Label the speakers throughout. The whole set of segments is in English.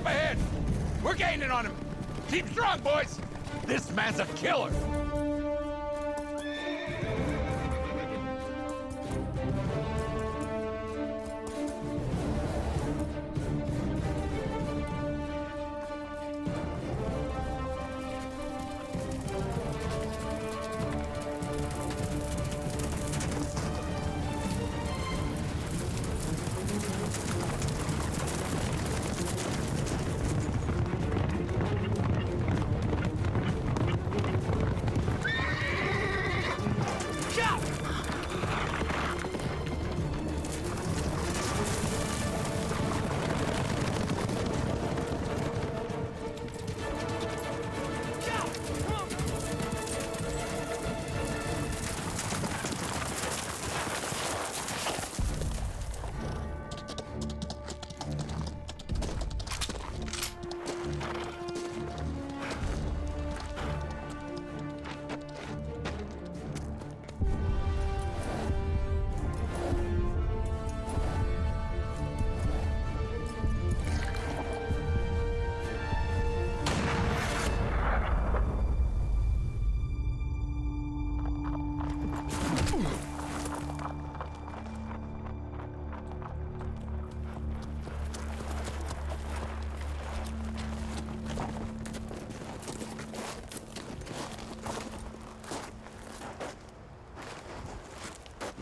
Speaker 1: up ahead! We're gaining on him! Keep strong, boys! This man's a killer!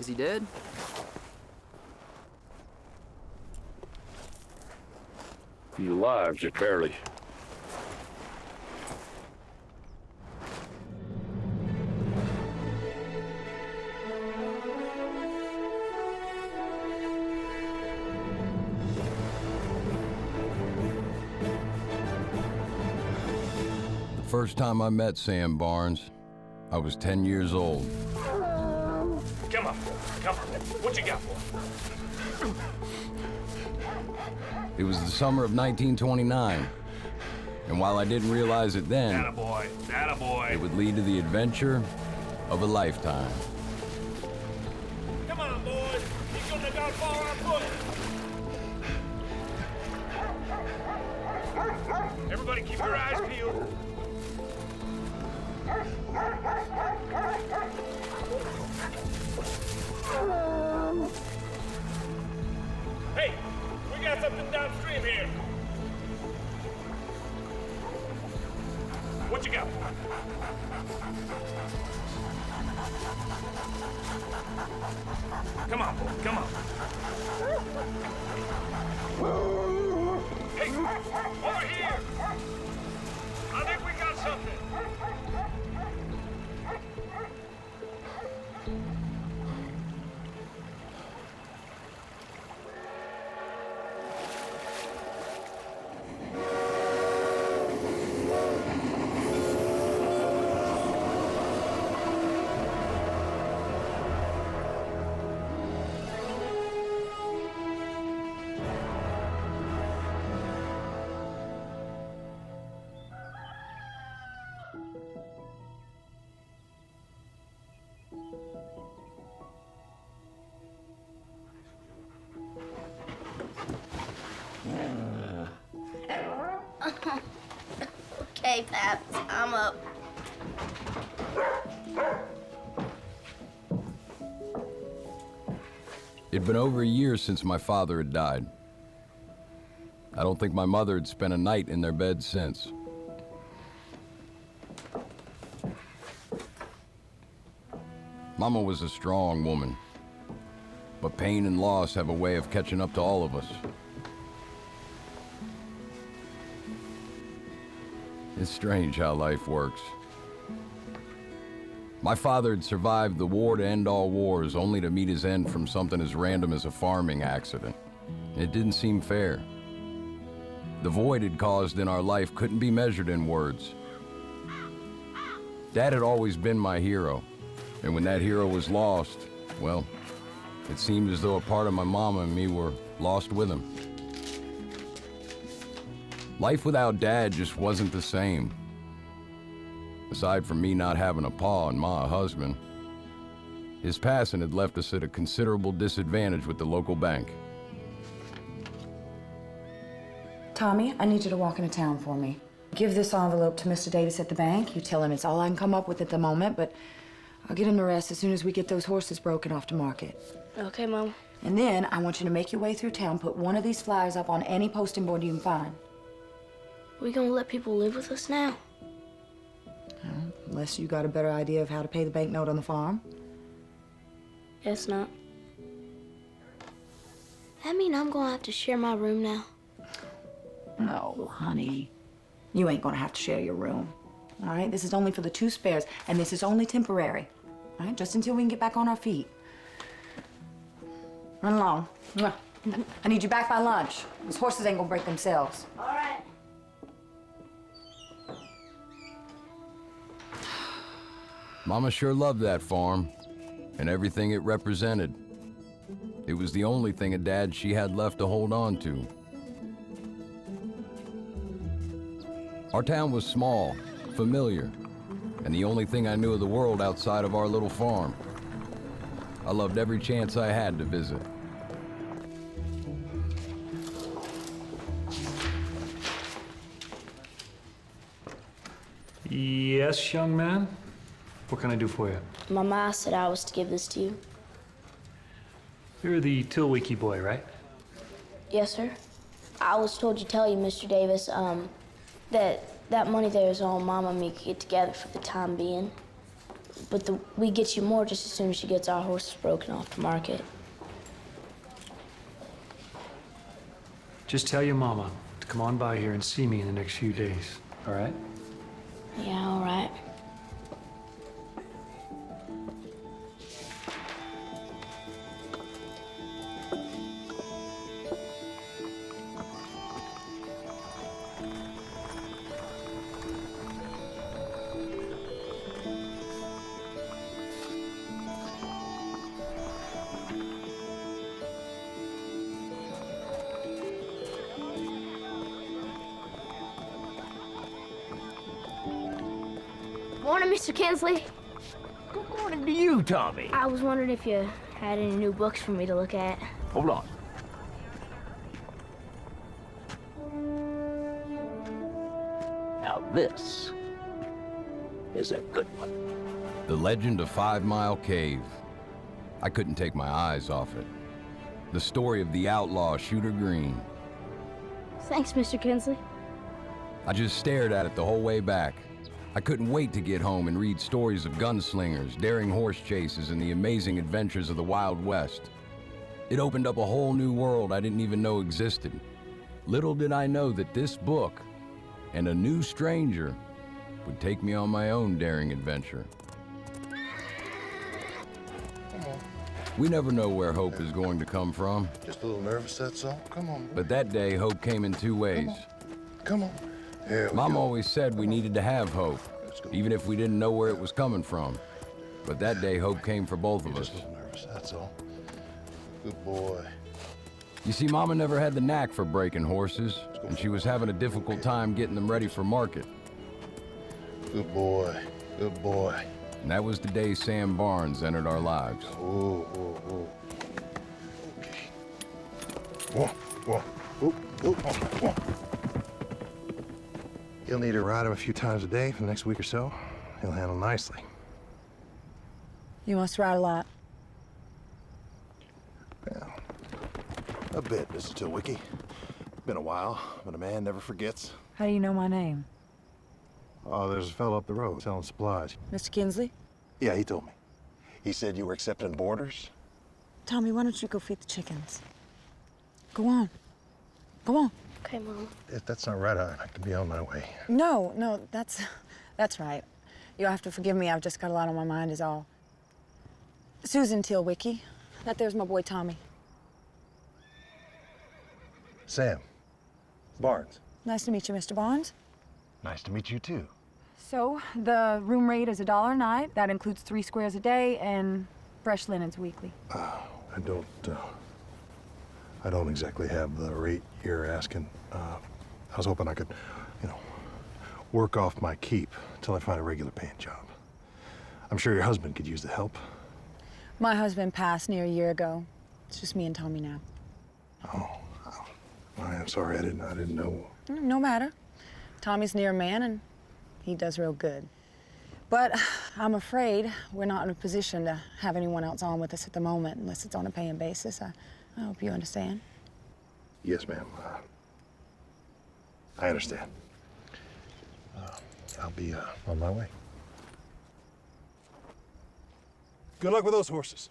Speaker 2: Is he dead?
Speaker 3: He's alive, just barely.
Speaker 4: The first time I met Sam Barnes, I was 10 years old.
Speaker 3: Come on, what you got for him?
Speaker 4: It was the summer of 1929, and while I didn't realize it then, it would lead to the adventure of a lifetime.
Speaker 3: Come on, boys. He's gonna go far on foot. Everybody keep your eyes peeled. Hey, we got something downstream here. What you got? Come on, boy, come on. Hey, over here! I think we got something.
Speaker 5: Okay, Paps, I'm up.
Speaker 4: It'd been over a year since my father had died. I don't think my mother had spent a night in their bed since. Mama was a strong woman, but pain and loss have a way of catching up to all of us. It's strange how life works. My father had survived the war to end all wars, only to meet his end from something as random as a farming accident. It didn't seem fair. The void it caused in our life couldn't be measured in words. Dad had always been my hero, and when that hero was lost, well, it seemed as though a part of my mama and me were lost with him. Life without Dad just wasn't the same. Aside from me not having a pa and ma a husband, his passing had left us at a considerable disadvantage with the local bank.
Speaker 5: Tommy, I need you to walk into town for me. Give this envelope to Mr. Davis at the bank. You tell him it's all I can come up with at the moment, but I'll get him the rest as soon as we get those horses broken off to market.
Speaker 6: Okay, Mom.
Speaker 5: And then I want you to make your way through town, put one of these flyers up on any posting board you can find.
Speaker 6: We gonna let people live with us now?
Speaker 5: Unless you got a better idea of how to pay the bank note on the farm.
Speaker 6: Guess not. That mean I'm gonna have to share my room now?
Speaker 5: No, honey. You ain't gonna have to share your room. All right? This is only for the two spares, and this is only temporary. All right? Just until we can get back on our feet. Run along. Mwah. I need you back by lunch. Those horses ain't gonna break themselves.
Speaker 6: All right.
Speaker 4: Mama sure loved that farm and everything it represented. It was the only thing of Dad she had left to hold on to. Our town was small, familiar, and the only thing I knew of the world outside of our little farm. I loved every chance I had to visit.
Speaker 7: Yes, young man? What can I do for you?
Speaker 6: My ma said I was to give this to you.
Speaker 7: You're the Tilwiki boy, right?
Speaker 6: Yes, sir. I was told to tell you, Mr. Davis, that money there is all Mama and me could get together for the time being. But we get you more just as soon as she gets our horses broken off to market.
Speaker 7: Just tell your mama to come on by here and see me in the next few days, all right?
Speaker 6: Yeah, all right. Morning, Mr. Kinsley.
Speaker 8: Good morning to you, Tommy.
Speaker 6: I was wondering if you had any new books for me to look at.
Speaker 8: Hold on. Now this is a good one.
Speaker 4: The Legend of 5 Mile Cave. I couldn't take my eyes off it. The story of the outlaw Shooter Green.
Speaker 6: Thanks, Mr. Kinsley.
Speaker 4: I just stared at it the whole way back. I couldn't wait to get home and read stories of gunslingers, daring horse chases, and the amazing adventures of the Wild West. It opened up a whole new world I didn't even know existed. Little did I know that this book and a new stranger would take me on my own daring adventure. We never know where hope is going to come from.
Speaker 9: Just a little nervous, that's all. Come on.
Speaker 4: But that day, hope came in two ways.
Speaker 9: Come on. Here we
Speaker 4: Mom
Speaker 9: go.
Speaker 4: always said we needed to have hope, even if we didn't know where it was coming from. But that day, hope came for both of us.
Speaker 9: Just a little nervous, that's all. Good boy.
Speaker 4: You see, Mama never had the knack for breaking horses, and she was having a difficult time getting them ready for market.
Speaker 9: Good boy. Good boy.
Speaker 4: And that was the day Sam Barnes entered our lives.
Speaker 9: Oh, oh, oh. Okay. Whoa, whoa. Oop, oop, whoa. You'll need to ride him a few times a day for the next week or so. He'll handle nicely.
Speaker 5: You must ride a lot.
Speaker 9: Well, a bit, Mr. Tilwiki. Been a while, but a man never forgets.
Speaker 5: How do you know my name?
Speaker 9: Oh, there's a fellow up the road selling supplies.
Speaker 5: Mr. Kinsley?
Speaker 9: Yeah, he told me. He said you were accepting boarders.
Speaker 5: Tommy, why don't you go feed the chickens? Go on. Go on.
Speaker 6: Okay, Mom.
Speaker 9: If that's not right, I can be on my way.
Speaker 5: No, that's right. You'll have to forgive me. I've just got a lot on my mind is all. Susan Tilwiki. That there's my boy Tommy.
Speaker 9: Sam. Barnes.
Speaker 5: Nice to meet you, Mr. Barnes.
Speaker 9: Nice to meet you, too.
Speaker 5: So, the room rate is $1 a night. That includes 3 squares a day and fresh linens weekly.
Speaker 9: I don't exactly have the rate you're asking. I was hoping I could, work off my keep until I find a regular paying job. I'm sure your husband could use the help.
Speaker 5: My husband passed near a year ago. It's just me and Tommy now.
Speaker 9: Oh, I am sorry, I didn't know.
Speaker 10: No matter. Tommy's near man, and he does real good. But I'm afraid we're not in a position to have anyone else on with us at the moment, unless it's on a paying basis. I hope you understand.
Speaker 9: Yes, ma'am. I understand. I'll be on my way. Good luck with those horses.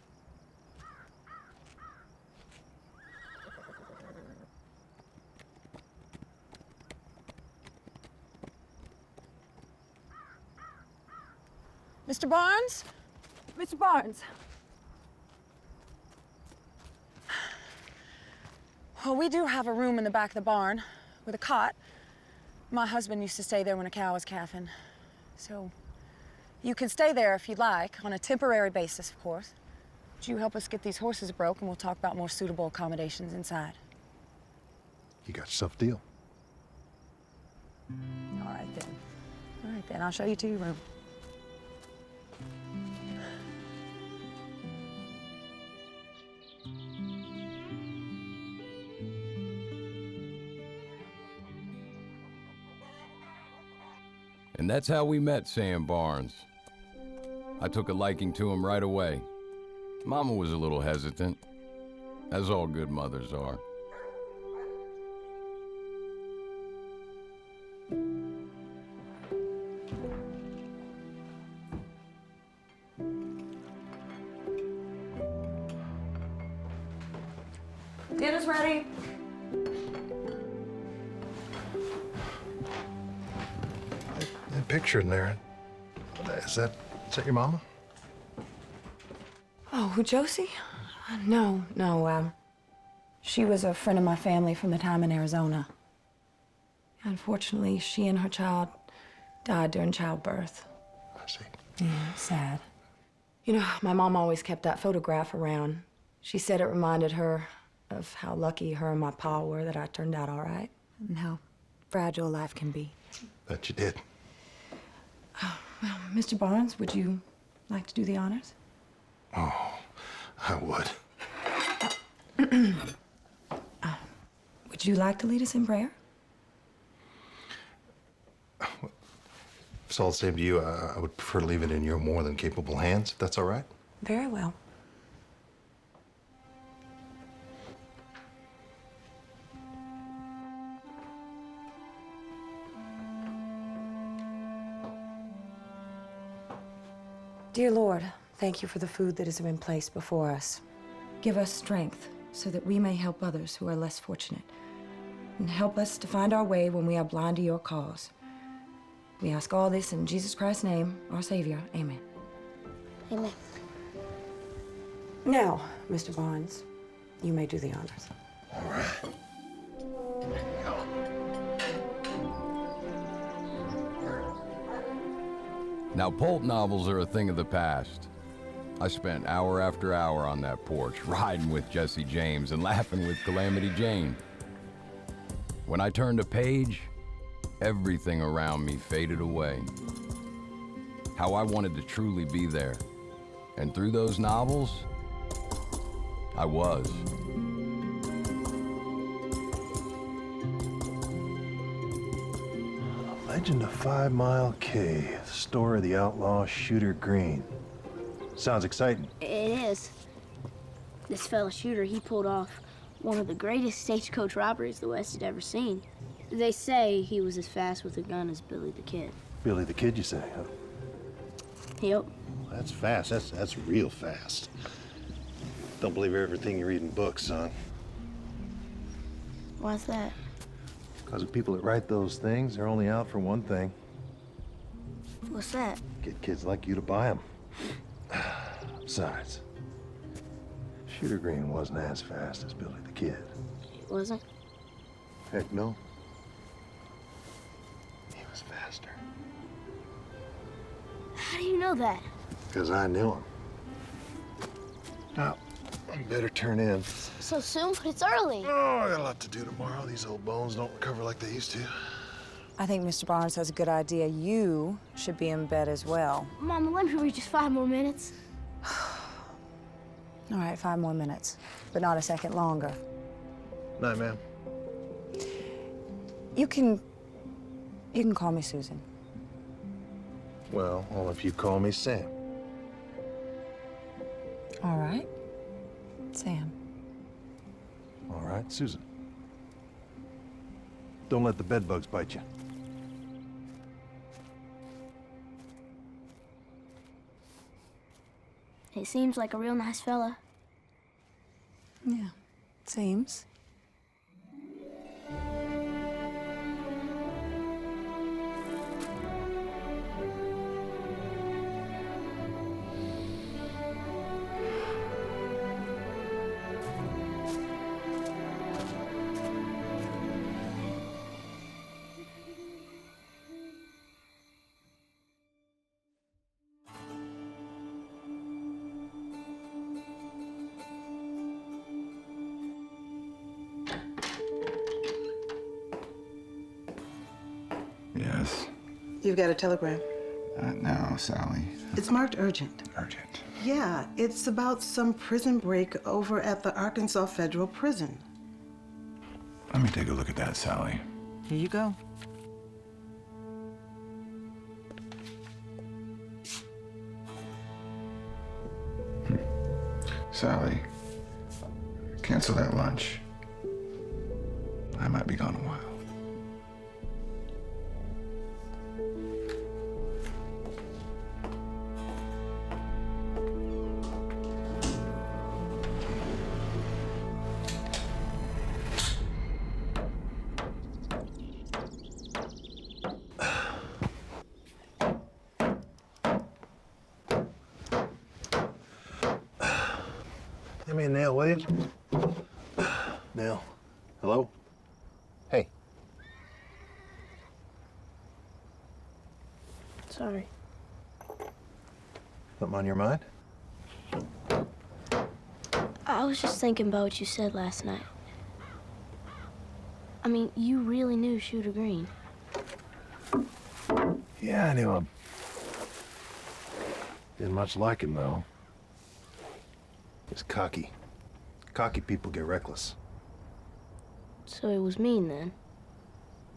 Speaker 10: Mr. Barnes? Mr. Barnes. Well, we do have a room in the back of the barn with a cot. My husband used to stay there when a cow was calving. So you can stay there if you'd like, on a temporary basis, of course. Would you help us get these horses broke, and we'll talk about more suitable accommodations inside.
Speaker 9: You got yourself a deal.
Speaker 10: All right, then. All right, then. I'll show you to your room.
Speaker 4: And that's how we met Sam Barnes. I took a liking to him right away. Mama was a little hesitant, as all good mothers are.
Speaker 5: Dinner's ready.
Speaker 9: That picture in there, is that your mama?
Speaker 5: Oh, who, Josie? No. She was a friend of my family from the time in Arizona. Unfortunately, she and her child died during childbirth.
Speaker 9: I see.
Speaker 5: Yeah, sad. You know, my mom always kept that photograph around. She said it reminded her of how lucky her and my pa were that I turned out all right, and how fragile life can be.
Speaker 9: Bet you did.
Speaker 5: Well, Mr. Barnes, would you like to do the honors?
Speaker 9: Oh, I would.
Speaker 5: Would you like to lead us in prayer?
Speaker 9: If it's all the same to you, I would prefer to leave it in your more than capable hands, if that's all right.
Speaker 5: Very well. Dear Lord, thank you for the food that has been placed before us. Give us strength so that we may help others who are less fortunate. And help us to find our way when we are blind to your cause. We ask all this in Jesus Christ's name, our Savior. Amen.
Speaker 6: Amen.
Speaker 5: Now, Mr. Barnes, you may do the honors.
Speaker 9: All right.
Speaker 4: Now, pulp novels are a thing of the past. I spent hour after hour on that porch, riding with Jesse James and laughing with Calamity Jane. When I turned a page, everything around me faded away. How I wanted to truly be there. And through those novels, I was.
Speaker 9: Legend of 5 Mile Cave, the story of the outlaw Shooter Green. Sounds exciting.
Speaker 6: It is. This fella Shooter, he pulled off one of the greatest stagecoach robberies the West had ever seen. They say he was as fast with a gun as Billy the Kid.
Speaker 9: Billy the Kid, you say, huh?
Speaker 6: Yep.
Speaker 9: That's fast. That's real fast. Don't believe everything you read in books, son.
Speaker 6: Why's that?
Speaker 9: Because the people that write those things, they're only out for one thing.
Speaker 6: What's that?
Speaker 9: Get kids like you to buy them. Besides, Shooter Green wasn't as fast as Billy the Kid.
Speaker 6: It wasn't?
Speaker 9: Heck no. He was faster.
Speaker 6: How do you know that?
Speaker 9: Because I knew him. Now, I better turn in.
Speaker 6: So soon, but it's early.
Speaker 9: Oh, I got a lot to do tomorrow. These old bones don't recover like they used to.
Speaker 10: I think Mr. Barnes has a good idea. You should be in bed as well.
Speaker 6: Mama, let me read just 5 more minutes.
Speaker 10: All right, 5 more minutes, but not a second longer.
Speaker 9: Night, ma'am.
Speaker 5: You can call me Susan.
Speaker 9: Well, only if you call me Sam.
Speaker 5: All right. Sam.
Speaker 9: All right, Susan. Don't let the bedbugs bite you.
Speaker 6: He seems like a real nice fella.
Speaker 5: Yeah, seems.
Speaker 11: Yes.
Speaker 12: You've got a telegram.
Speaker 11: No, Sally.
Speaker 12: It's marked urgent.
Speaker 11: Urgent.
Speaker 12: Yeah, it's about some prison break over at the Arkansas Federal Prison.
Speaker 11: Let me take a look at that, Sally.
Speaker 12: Here you go.
Speaker 11: Sally, cancel that lunch. I might be gone a while.
Speaker 9: Give me a nail, will you? Nail. Hello? Hey.
Speaker 6: Sorry.
Speaker 9: Something on your mind?
Speaker 6: I was just thinking about what you said last night. I mean, you really knew Shooter Green.
Speaker 9: Yeah, I knew him. Didn't much like him, though. He's cocky. Cocky people get reckless.
Speaker 6: So he was mean then?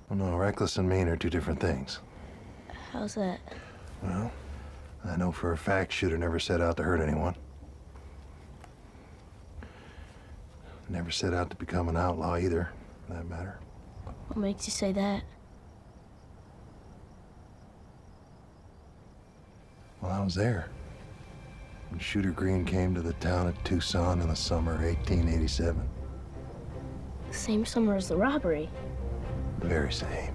Speaker 9: Well, no, reckless and mean are two different things.
Speaker 6: How's that?
Speaker 9: Well, I know for a fact Shooter never set out to hurt anyone. Never set out to become an outlaw either, for that matter.
Speaker 6: What makes you say that?
Speaker 9: Well, I was there when Shooter Green came to the town of Tucson in the summer of 1887.
Speaker 6: The same summer as the robbery.
Speaker 9: The very same.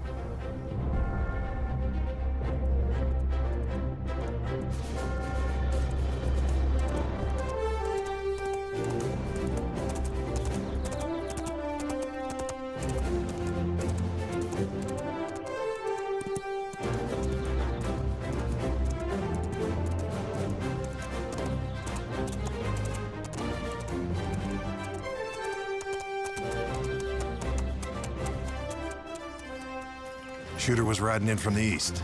Speaker 9: Shooter was riding in from the east.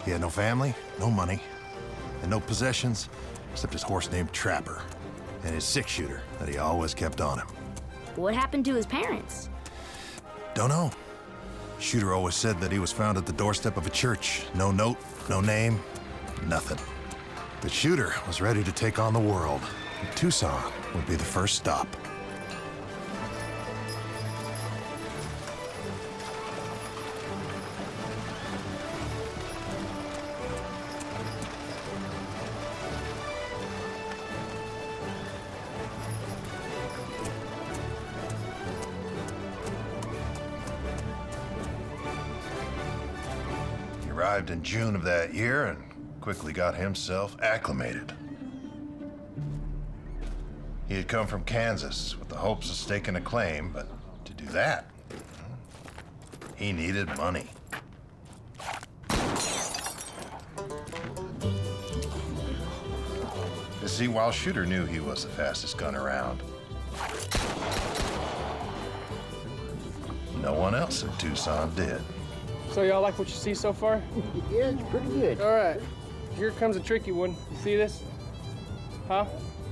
Speaker 9: He had no family, no money, and no possessions except his horse named Trapper and his six-shooter that he always kept on him.
Speaker 6: What happened to his parents?
Speaker 9: Don't know. Shooter always said that he was found at the doorstep of a church. No note, no name, nothing. But Shooter was ready to take on the world, and Tucson would be the first stop. Arrived in June of that year and quickly got himself acclimated. He had come from Kansas with the hopes of staking a claim, but to do that, he needed money. You see, while Shooter knew he was the fastest gun around, no one else in Tucson did.
Speaker 13: So y'all like what you see so far?
Speaker 8: Yeah, it's pretty good.
Speaker 13: All right, here comes a tricky one. You see this? Huh?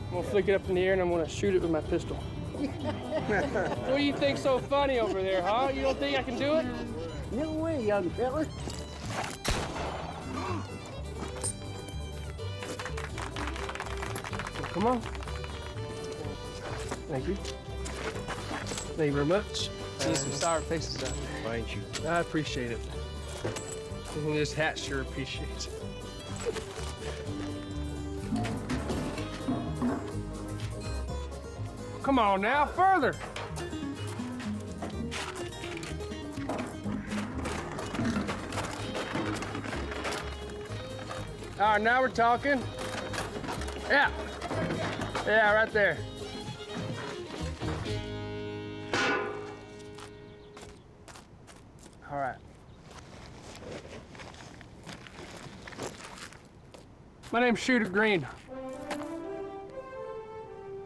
Speaker 13: I'm gonna flick it up in the air and I'm gonna shoot it with my pistol. What do you think's so funny over there, huh? You don't think I can do it? No way, young fella. Come on. Thank you. Thank you very much. See some sour faces out there. Thank you. I appreciate it. And this hat sure appreciates it. Come on now, further. All right, now we're talking. Yeah. Yeah, right there. All right. My name's Shooter Green.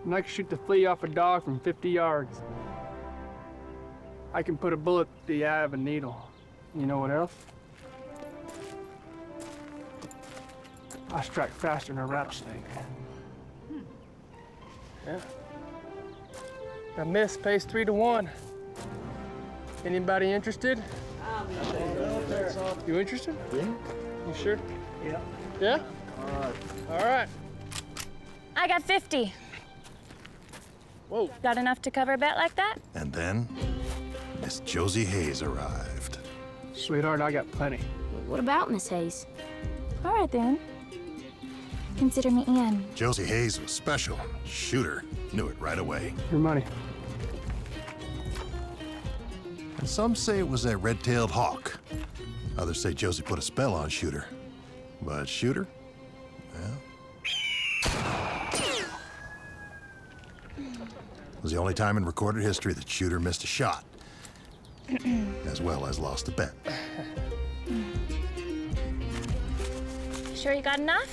Speaker 13: And I can shoot the flea off a dog from 50 yards. I can put a bullet through the eye of a needle. You know what else? I strike faster than a rattlesnake. Yeah. A miss pays 3 to 1. Anybody interested? You interested? Yeah. You sure? Yeah. Yeah? All right. All right.
Speaker 14: I got 50.
Speaker 13: Whoa.
Speaker 14: Got enough to cover a bet like that?
Speaker 9: And then, Miss Josie Hayes arrived.
Speaker 13: Sweetheart, I got plenty.
Speaker 6: What about Miss Hayes?
Speaker 14: All right, then. Consider me in.
Speaker 9: Josie Hayes was special. Shooter knew it right away.
Speaker 13: Your money.
Speaker 9: And some say it was that red-tailed hawk. Others say Josie put a spell on Shooter. But Shooter, well, was the only time in recorded history that Shooter missed a shot, as well as lost a bet.
Speaker 14: Sure you got enough?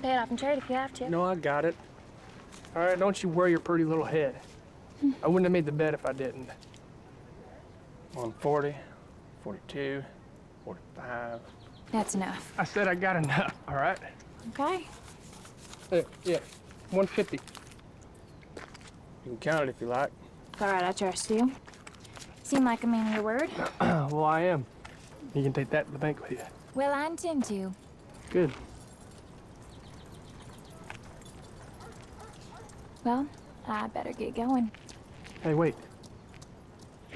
Speaker 14: Pay it off in trade if you have to.
Speaker 13: No, I got it. All right, don't you worry your pretty little head. I wouldn't have made the bet if I didn't. 140, 42, 45.
Speaker 14: That's enough.
Speaker 13: I said I got enough, all right?
Speaker 14: Okay.
Speaker 13: Yeah, 150. You can count it if you like.
Speaker 14: All right, I trust you. Seem like a man of your word.
Speaker 13: Well, I am. You can take that to the bank with you.
Speaker 14: Well, I intend to.
Speaker 13: Good.
Speaker 14: Well, I better get going.
Speaker 13: Hey, wait.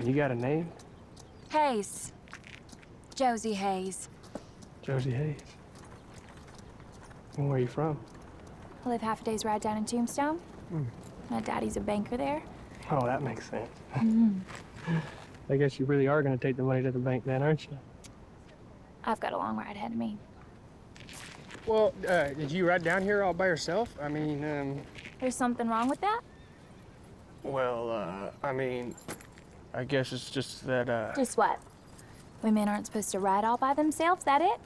Speaker 13: You got a name?
Speaker 14: Hayes. Josie Hayes.
Speaker 13: Josie Hayes. And where are you from?
Speaker 14: I live half a day's ride down in Tombstone.
Speaker 13: Mm.
Speaker 14: My daddy's a banker there.
Speaker 13: Oh, that makes sense.
Speaker 14: Mm.
Speaker 13: I guess you really are going to take the money to the bank then, aren't you?
Speaker 14: I've got a long ride ahead of me.
Speaker 13: Well, did you ride down here all by yourself? I mean,
Speaker 14: There's something wrong with that?
Speaker 13: Well, I mean, I guess it's just that,
Speaker 14: Just what? Women aren't supposed to ride all by themselves, that it?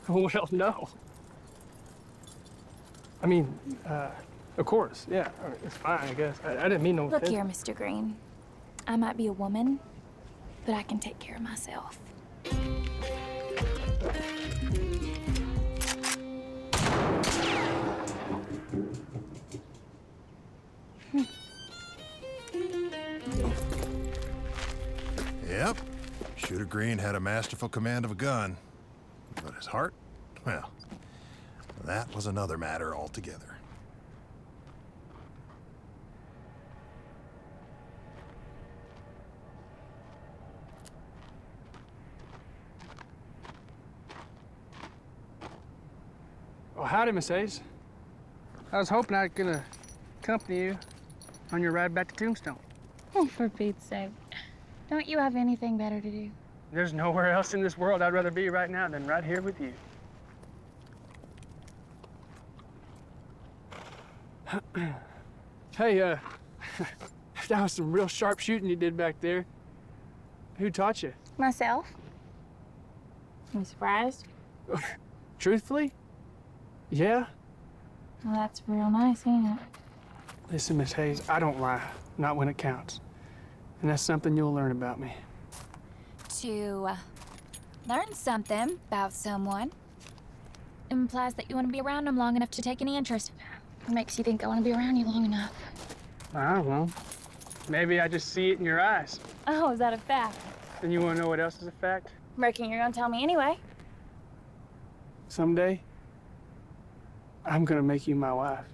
Speaker 13: Well, no. I mean, of course, yeah. I mean, it's fine, I guess. I didn't mean no
Speaker 14: Look
Speaker 13: offense.
Speaker 14: here, Mr. Green. I might be a woman, but I can take care of myself.
Speaker 9: Yep. Shooter Green had a masterful command of a gun. But his heart? Well, that was another matter altogether.
Speaker 13: Well, howdy, Miss Hayes. I was hoping I could accompany you on your ride back to Tombstone.
Speaker 14: Oh, for Pete's sake. Don't you have anything better to do?
Speaker 13: There's nowhere else in this world I'd rather be right now than right here with you. Hey, that was some real sharp shooting you did back there. Who taught you?
Speaker 14: Myself. You surprised?
Speaker 13: Truthfully? Yeah?
Speaker 14: Well, that's real nice, ain't it?
Speaker 13: Listen, Miss Hayes, I don't lie. Not when it counts. And that's something you'll learn about me.
Speaker 14: To learn something about someone implies that you want to be around them long enough to take any interest. What makes you think I want to be around you long enough?
Speaker 13: I don't know. Maybe I just see it in your eyes.
Speaker 14: Oh, is that a fact?
Speaker 13: And you want to know what else is a fact?
Speaker 14: Reckon you're gonna tell me anyway.
Speaker 13: Someday, I'm gonna make you my wife.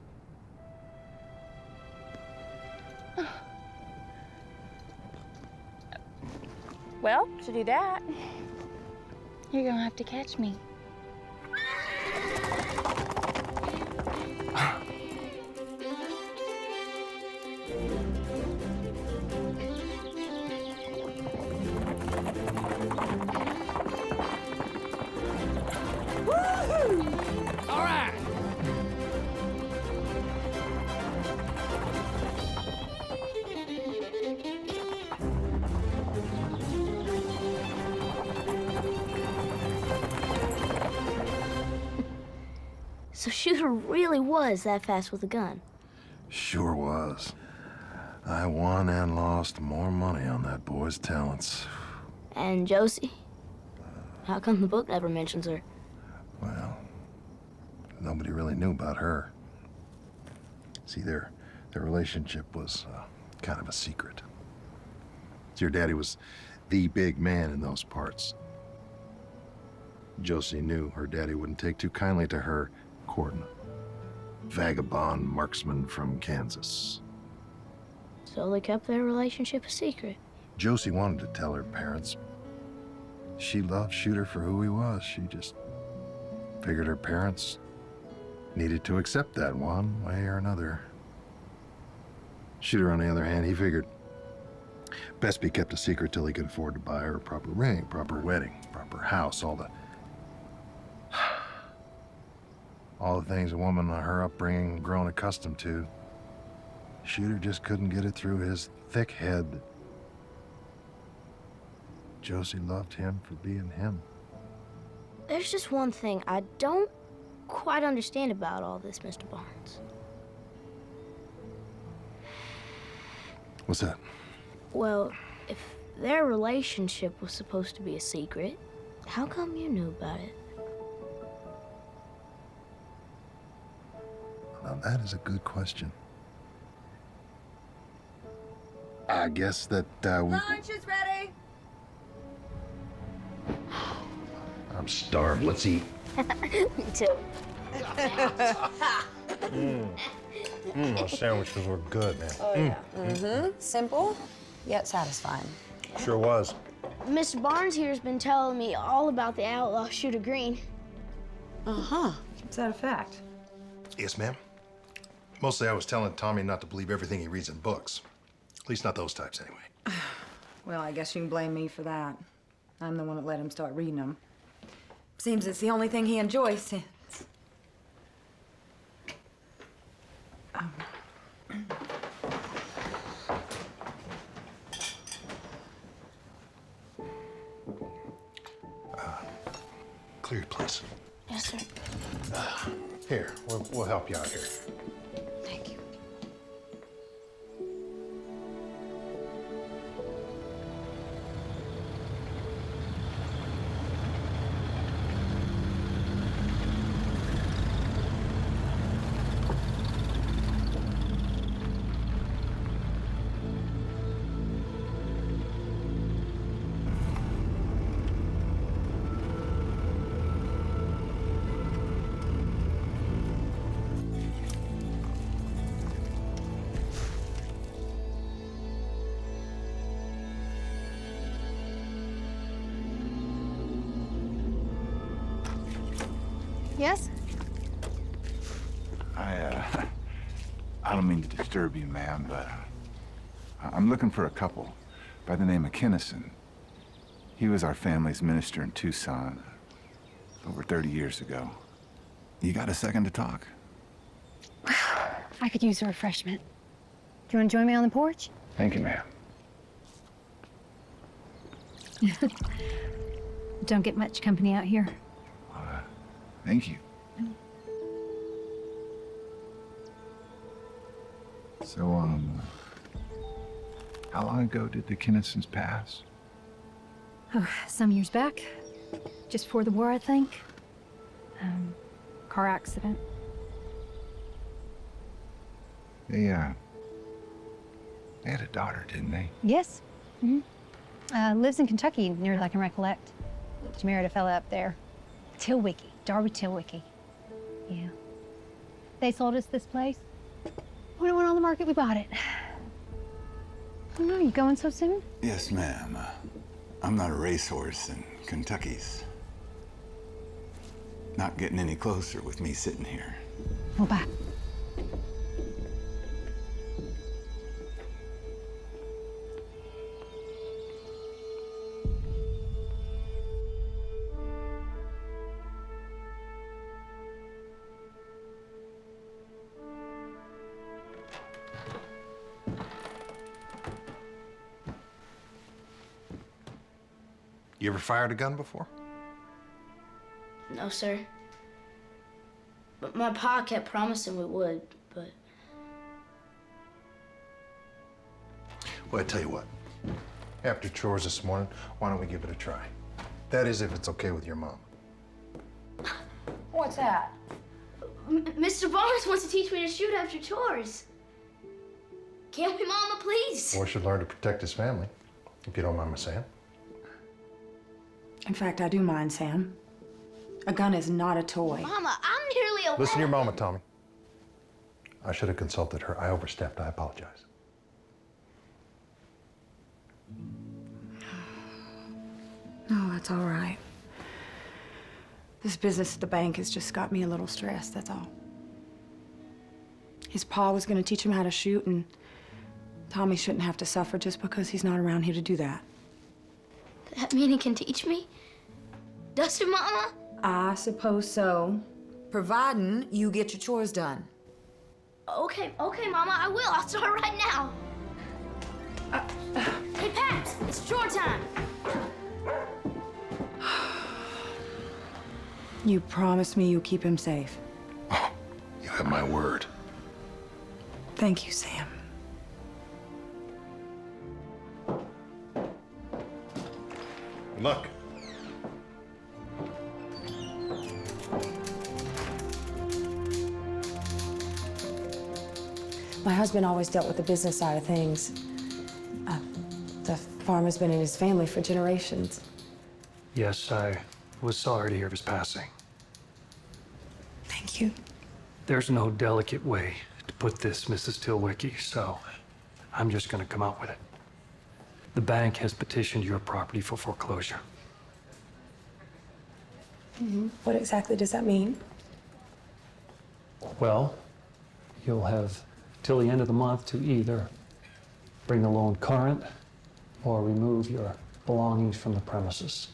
Speaker 14: Well, to do that, you're gonna have to catch me.
Speaker 1: All right.
Speaker 6: So Shooter really was that fast with a gun.
Speaker 9: Sure was. I won and lost more money on that boy's talents.
Speaker 6: And Josie? How come the book never mentions her?
Speaker 9: Well, nobody really knew about her. See, their relationship was kind of a secret. Your daddy was the big man in those parts. Josie knew her daddy wouldn't take too kindly to her courting a vagabond marksman from Kansas.
Speaker 6: So they kept their relationship a secret.
Speaker 9: Josie wanted to tell her parents. She loved Shooter for who he was. She just figured her parents needed to accept that one way or another. Shooter, on the other hand, he figured best be kept a secret till he could afford to buy her a proper ring, proper wedding, proper house, all the things a woman of her upbringing grown accustomed to. Shooter just couldn't get it through his thick head. Josie loved him for being him.
Speaker 6: There's just one thing I don't quite understand about all this, Mr. Barnes.
Speaker 9: What's that?
Speaker 6: Well, if their relationship was supposed to be a secret, how come you knew about it?
Speaker 9: Now, that is a good question. I guess that,
Speaker 10: Lunch is ready.
Speaker 9: I'm starved. Let's eat.
Speaker 6: Me too.
Speaker 9: Those sandwiches were good, man.
Speaker 5: Oh, yeah. Mm-hmm. Simple, yet satisfying.
Speaker 9: Sure was.
Speaker 6: Mr. Barnes here has been telling me all about the outlaw Shooter Green.
Speaker 5: Uh-huh. Is that a fact?
Speaker 9: Yes, ma'am. Mostly I was telling Tommy not to believe everything he reads in books. At least not those types, anyway.
Speaker 5: Well, I guess you can blame me for that. I'm the one that let him start reading them. Seems it's the only thing he enjoys since.
Speaker 9: Clear your place.
Speaker 6: Yes, sir.
Speaker 9: Here, we'll help you out here.
Speaker 5: Thank you.
Speaker 14: Yes?
Speaker 11: I don't mean to disturb you, ma'am, but I'm looking for a couple by the name of Kinnison. He was our family's minister in Tucson over 30 years ago. You got a second to talk?
Speaker 15: I could use a refreshment. Do you want to join me on the porch?
Speaker 11: Thank you, ma'am.
Speaker 15: Don't get much company out here.
Speaker 11: Thank you. So, how long ago did the Kinnisons pass?
Speaker 15: Oh, some years back. Just before the war, I think. Car accident.
Speaker 11: They had a daughter, didn't they?
Speaker 15: Yes. Mm-hmm. Lives in Kentucky, near as I can recollect. She married a fella up there. Tilwicky, Darby Tilwicky. Yeah. They sold us this place. When it went on the market, we bought it. I don't know, you going so soon?
Speaker 11: Yes, ma'am. I'm not a racehorse, and Kentucky's not getting any closer with me sitting here.
Speaker 15: Well, bye.
Speaker 9: You ever fired a gun before?
Speaker 6: No, sir. But my pa kept promising we would, but...
Speaker 9: Well, I tell you what. After chores this morning, why don't we give it a try? That is, if it's okay with your mom.
Speaker 10: What's that?
Speaker 6: Mr. Barnes wants to teach me to shoot after chores. Can't we, Mama, please?
Speaker 9: Boy should learn to protect his family, if you don't mind me saying.
Speaker 5: In fact, I do mind, Sam. A gun is not a toy.
Speaker 6: Mama, I'm nearly 11.
Speaker 9: Listen to your mama, Tommy. I should have consulted her. I overstepped. I apologize.
Speaker 5: No, that's all right. This business at the bank has just got me a little stressed, that's all. His pa was gonna teach him how to shoot, and Tommy shouldn't have to suffer just because he's not around here to do that.
Speaker 6: That mean he can teach me? Does it, Mama?
Speaker 5: I suppose so.
Speaker 10: Providing you get your chores done.
Speaker 6: Okay, Mama, I will. I'll start right now. Hey, Paps, it's chore time.
Speaker 5: You promise me you'll keep him safe.
Speaker 9: Oh, you have my word.
Speaker 5: Thank you, Sam.
Speaker 9: Good luck.
Speaker 5: My husband always dealt with the business side of things. The farm has been in his family for generations.
Speaker 7: Yes, I was sorry to hear of his passing.
Speaker 5: Thank you.
Speaker 7: There's no delicate way to put this, Mrs. Tilwicky, so I'm just gonna come out with it. The bank has petitioned your property for foreclosure.
Speaker 5: What exactly does that mean?
Speaker 7: Well, you'll have till the end of the month to either bring the loan current or remove your belongings from the premises.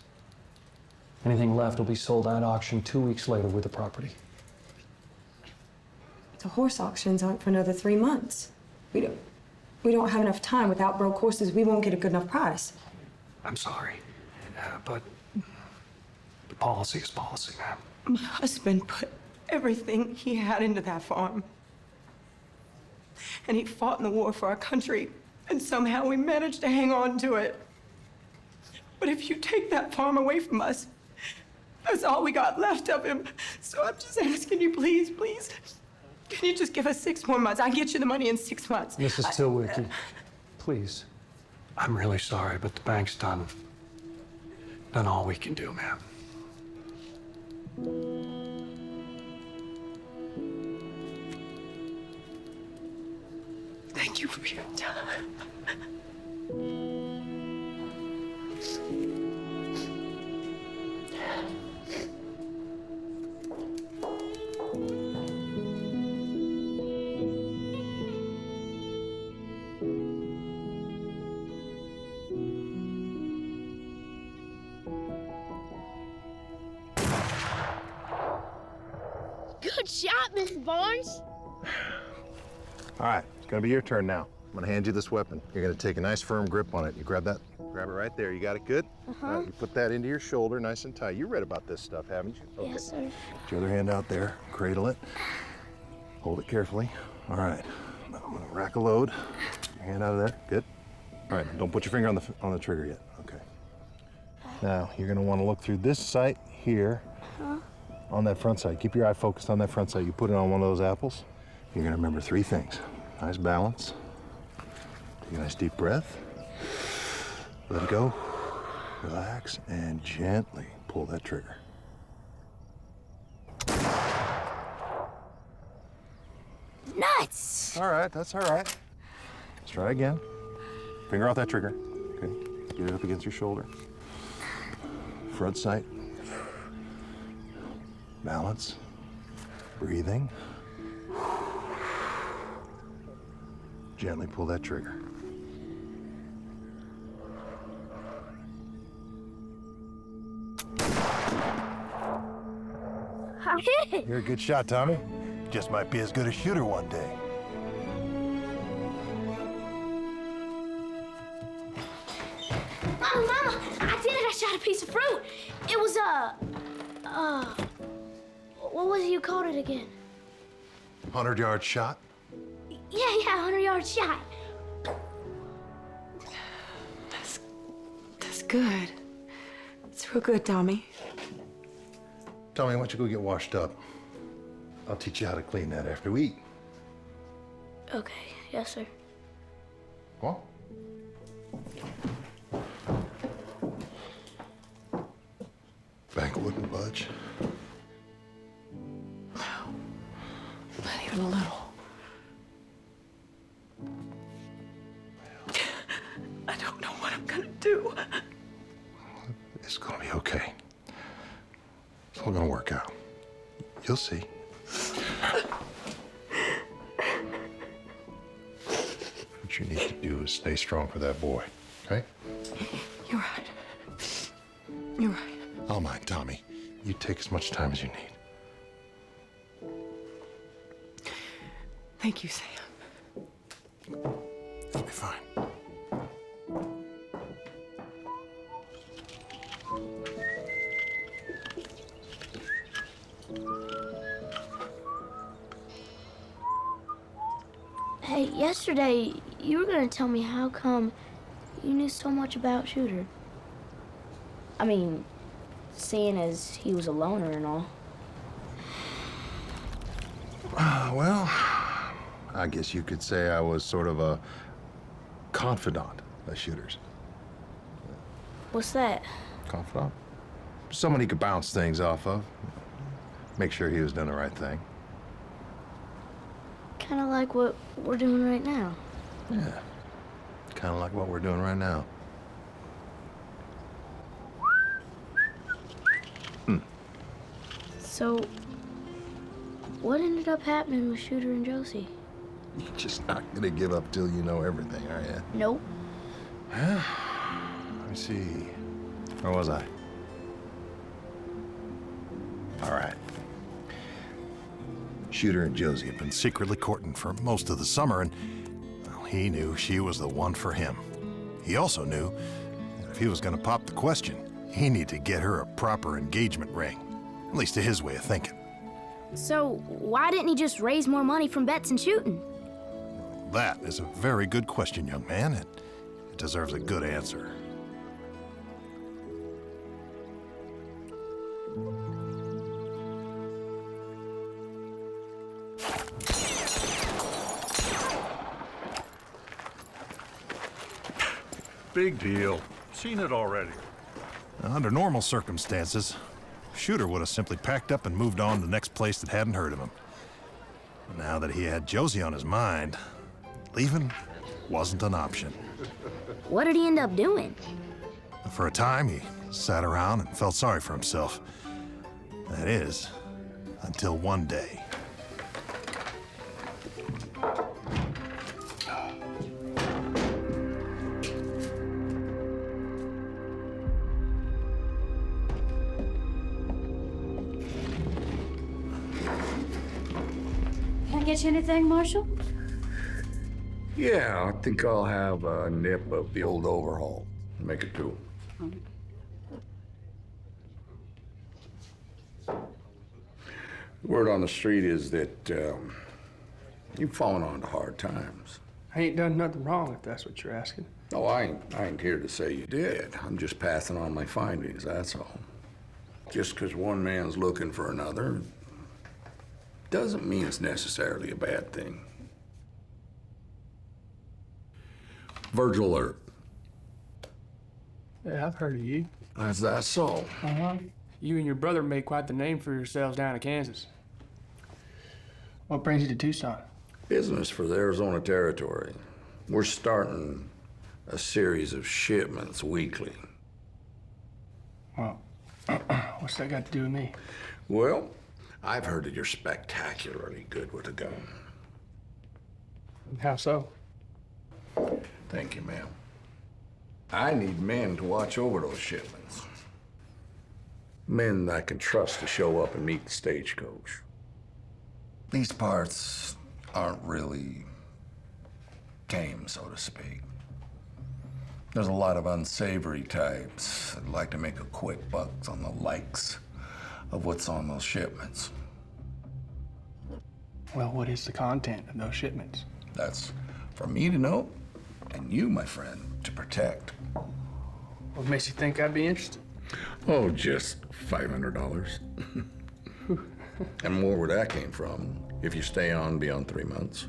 Speaker 7: Anything left will be sold at auction 2 weeks later with the property.
Speaker 5: The horse auctions aren't for another 3 months. We don't have enough time. Without broke horses, we won't get a good enough price.
Speaker 7: I'm sorry, but the policy is policy, ma'am.
Speaker 5: My husband put everything he had into that farm. And he fought in the war for our country, and somehow we managed to hang on to it. But if you take that farm away from us, that's all we got left of him. So I'm just asking you, please, can you just give us 6 more months? I'll get you the money in 6 months.
Speaker 7: Mrs. Tilwicky, please. I'm really sorry, but the bank's done all we can do, ma'am.
Speaker 5: Thank you for your time.
Speaker 6: Good shot, Mr. Barnes.
Speaker 9: All right, it's gonna be your turn now. I'm gonna hand you this weapon. You're gonna take a nice firm grip on it. You grab that, grab it right there. You got it good?
Speaker 6: Uh-huh.
Speaker 9: All right, you put that into your shoulder nice and tight. You read about this stuff, haven't you? Okay.
Speaker 6: Yes, sir.
Speaker 9: Put your other hand out there, cradle it. Hold it carefully. All right, now I'm gonna rack a load. Your hand out of there, good. All right, don't put your finger on the trigger yet, okay. Now, you're gonna wanna look through this sight here on that front sight. Keep your eye focused on that front sight. You put it on one of those apples. You're gonna remember 3 things. Nice balance. Take a nice deep breath. Let it go. Relax and gently pull that trigger.
Speaker 14: Nuts!
Speaker 9: All right, that's all right. Let's try again. Finger off that trigger. Okay, get it up against your shoulder. Front sight. Balance. Breathing. Gently pull that trigger.
Speaker 6: I hit it.
Speaker 9: You're a good shot, Tommy. Just might be as good a shooter one day.
Speaker 6: Mama, I did it. I shot a piece of fruit. It was what was it you called it again?
Speaker 9: 100-yard shot.
Speaker 6: Yeah, 100-yard shot.
Speaker 5: That's good. It's real good, Tommy.
Speaker 9: Tommy, why don't you go get washed up? I'll teach you how to clean that after we eat.
Speaker 6: Okay, yes, sir.
Speaker 9: Go on. Bank wouldn't budge.
Speaker 5: Not even a little. I don't know what I'm gonna do.
Speaker 9: It's gonna be okay. It's all gonna work out. You'll see. What you need to do is stay strong for that boy, okay?
Speaker 5: You're right. You're right.
Speaker 9: I don't mind, Tommy. You take as much time as you need.
Speaker 5: Thank you, Sam.
Speaker 9: You'll be fine.
Speaker 6: Hey, yesterday you were gonna tell me how come you knew so much about Shooter. I mean, seeing as he was a loner and all.
Speaker 9: Well, I guess you could say I was sort of a confidant of Shooter's.
Speaker 6: What's that?
Speaker 9: Confidant? Someone he could bounce things off of. Make sure he was doing the right thing.
Speaker 6: Kind of like what we're doing right now.
Speaker 9: Yeah. Kind of like what we're doing right now.
Speaker 6: So, what ended up happening with Shooter and Josie?
Speaker 9: You're just not gonna give up till you know everything, are you?
Speaker 6: Nope.
Speaker 9: Let me see. Where was I? All right. Shooter and Josie had been secretly courting for most of the summer, and well, he knew she was the one for him. He also knew that if he was gonna pop the question, he needed to get her a proper engagement ring, at least to his way of thinking.
Speaker 6: So, why didn't he just raise more money from bets and shooting?
Speaker 9: That is a very good question, young man. It deserves a good answer.
Speaker 16: Big deal. Seen it already.
Speaker 9: Under normal circumstances, Shooter would have simply packed up and moved on to the next place that hadn't heard of him. Now that he had Josie on his mind, leaving wasn't an option.
Speaker 6: What did he end up doing?
Speaker 9: For a time, he sat around and felt sorry for himself. That is, until one day.
Speaker 17: Can I get you anything, Marshall?
Speaker 18: Yeah, I think I'll have a nip of the old overhaul. Make it two. Word on the street is that you've fallen onto hard times.
Speaker 13: I ain't done nothing wrong, if that's what you're asking.
Speaker 18: No, I ain't here to say you did. I'm just passing on my findings, that's all. Just 'cause one man's looking for another doesn't mean it's necessarily a bad thing. Virgil alert.
Speaker 13: Yeah, I've heard of you.
Speaker 18: Is that so?
Speaker 13: Uh-huh. You and your brother made quite the name for yourselves down in Kansas. What brings you to Tucson?
Speaker 18: Business for the Arizona Territory. We're starting a series of shipments weekly.
Speaker 13: Well, what's that got to do with me?
Speaker 18: Well, I've heard that you're spectacularly good with a gun.
Speaker 13: How so?
Speaker 18: Thank you, ma'am. I need men to watch over those shipments. Men that I can trust to show up and meet the stagecoach. These parts aren't really tame, so to speak. There's a lot of unsavory types that like to make a quick buck on the likes of what's on those shipments.
Speaker 13: Well, what is the content of those shipments?
Speaker 18: That's for me to know, and you, my friend, to protect.
Speaker 13: What makes you think I'd be interested?
Speaker 18: Oh, just $500. And more where that came from, if you stay on beyond 3 months.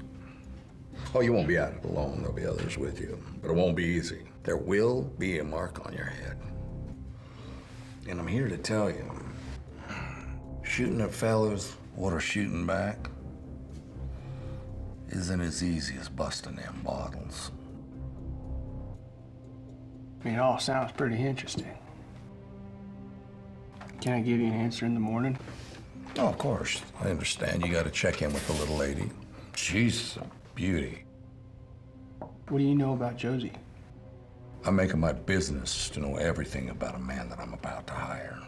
Speaker 18: Oh, you won't be at it alone. There'll be others with you, but it won't be easy. There will be a mark on your head. And I'm here to tell you, shooting at fellas what are shooting back isn't as easy as busting them bottles.
Speaker 13: I mean, it all sounds pretty interesting. Can I give you an answer in the morning?
Speaker 18: Oh, of course. I understand. You got to check in with the little lady. She's a beauty.
Speaker 13: What do you know about Josie?
Speaker 18: I make it my business to know everything about a man that I'm about to hire.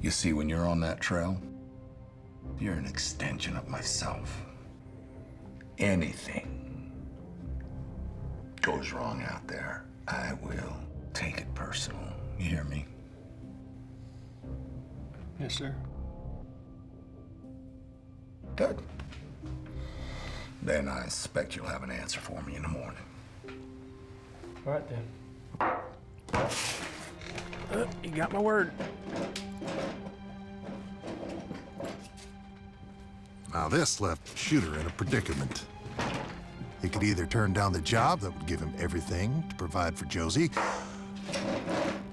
Speaker 18: You see, when you're on that trail, you're an extension of myself. Anything goes wrong out there, I will take it personal. You hear me?
Speaker 13: Yes, sir.
Speaker 18: Good. Then I expect you'll have an answer for me in the morning.
Speaker 13: All right, then. You got my word.
Speaker 9: Now this left Shooter in a predicament. He could either turn down the job that would give him everything to provide for Josie,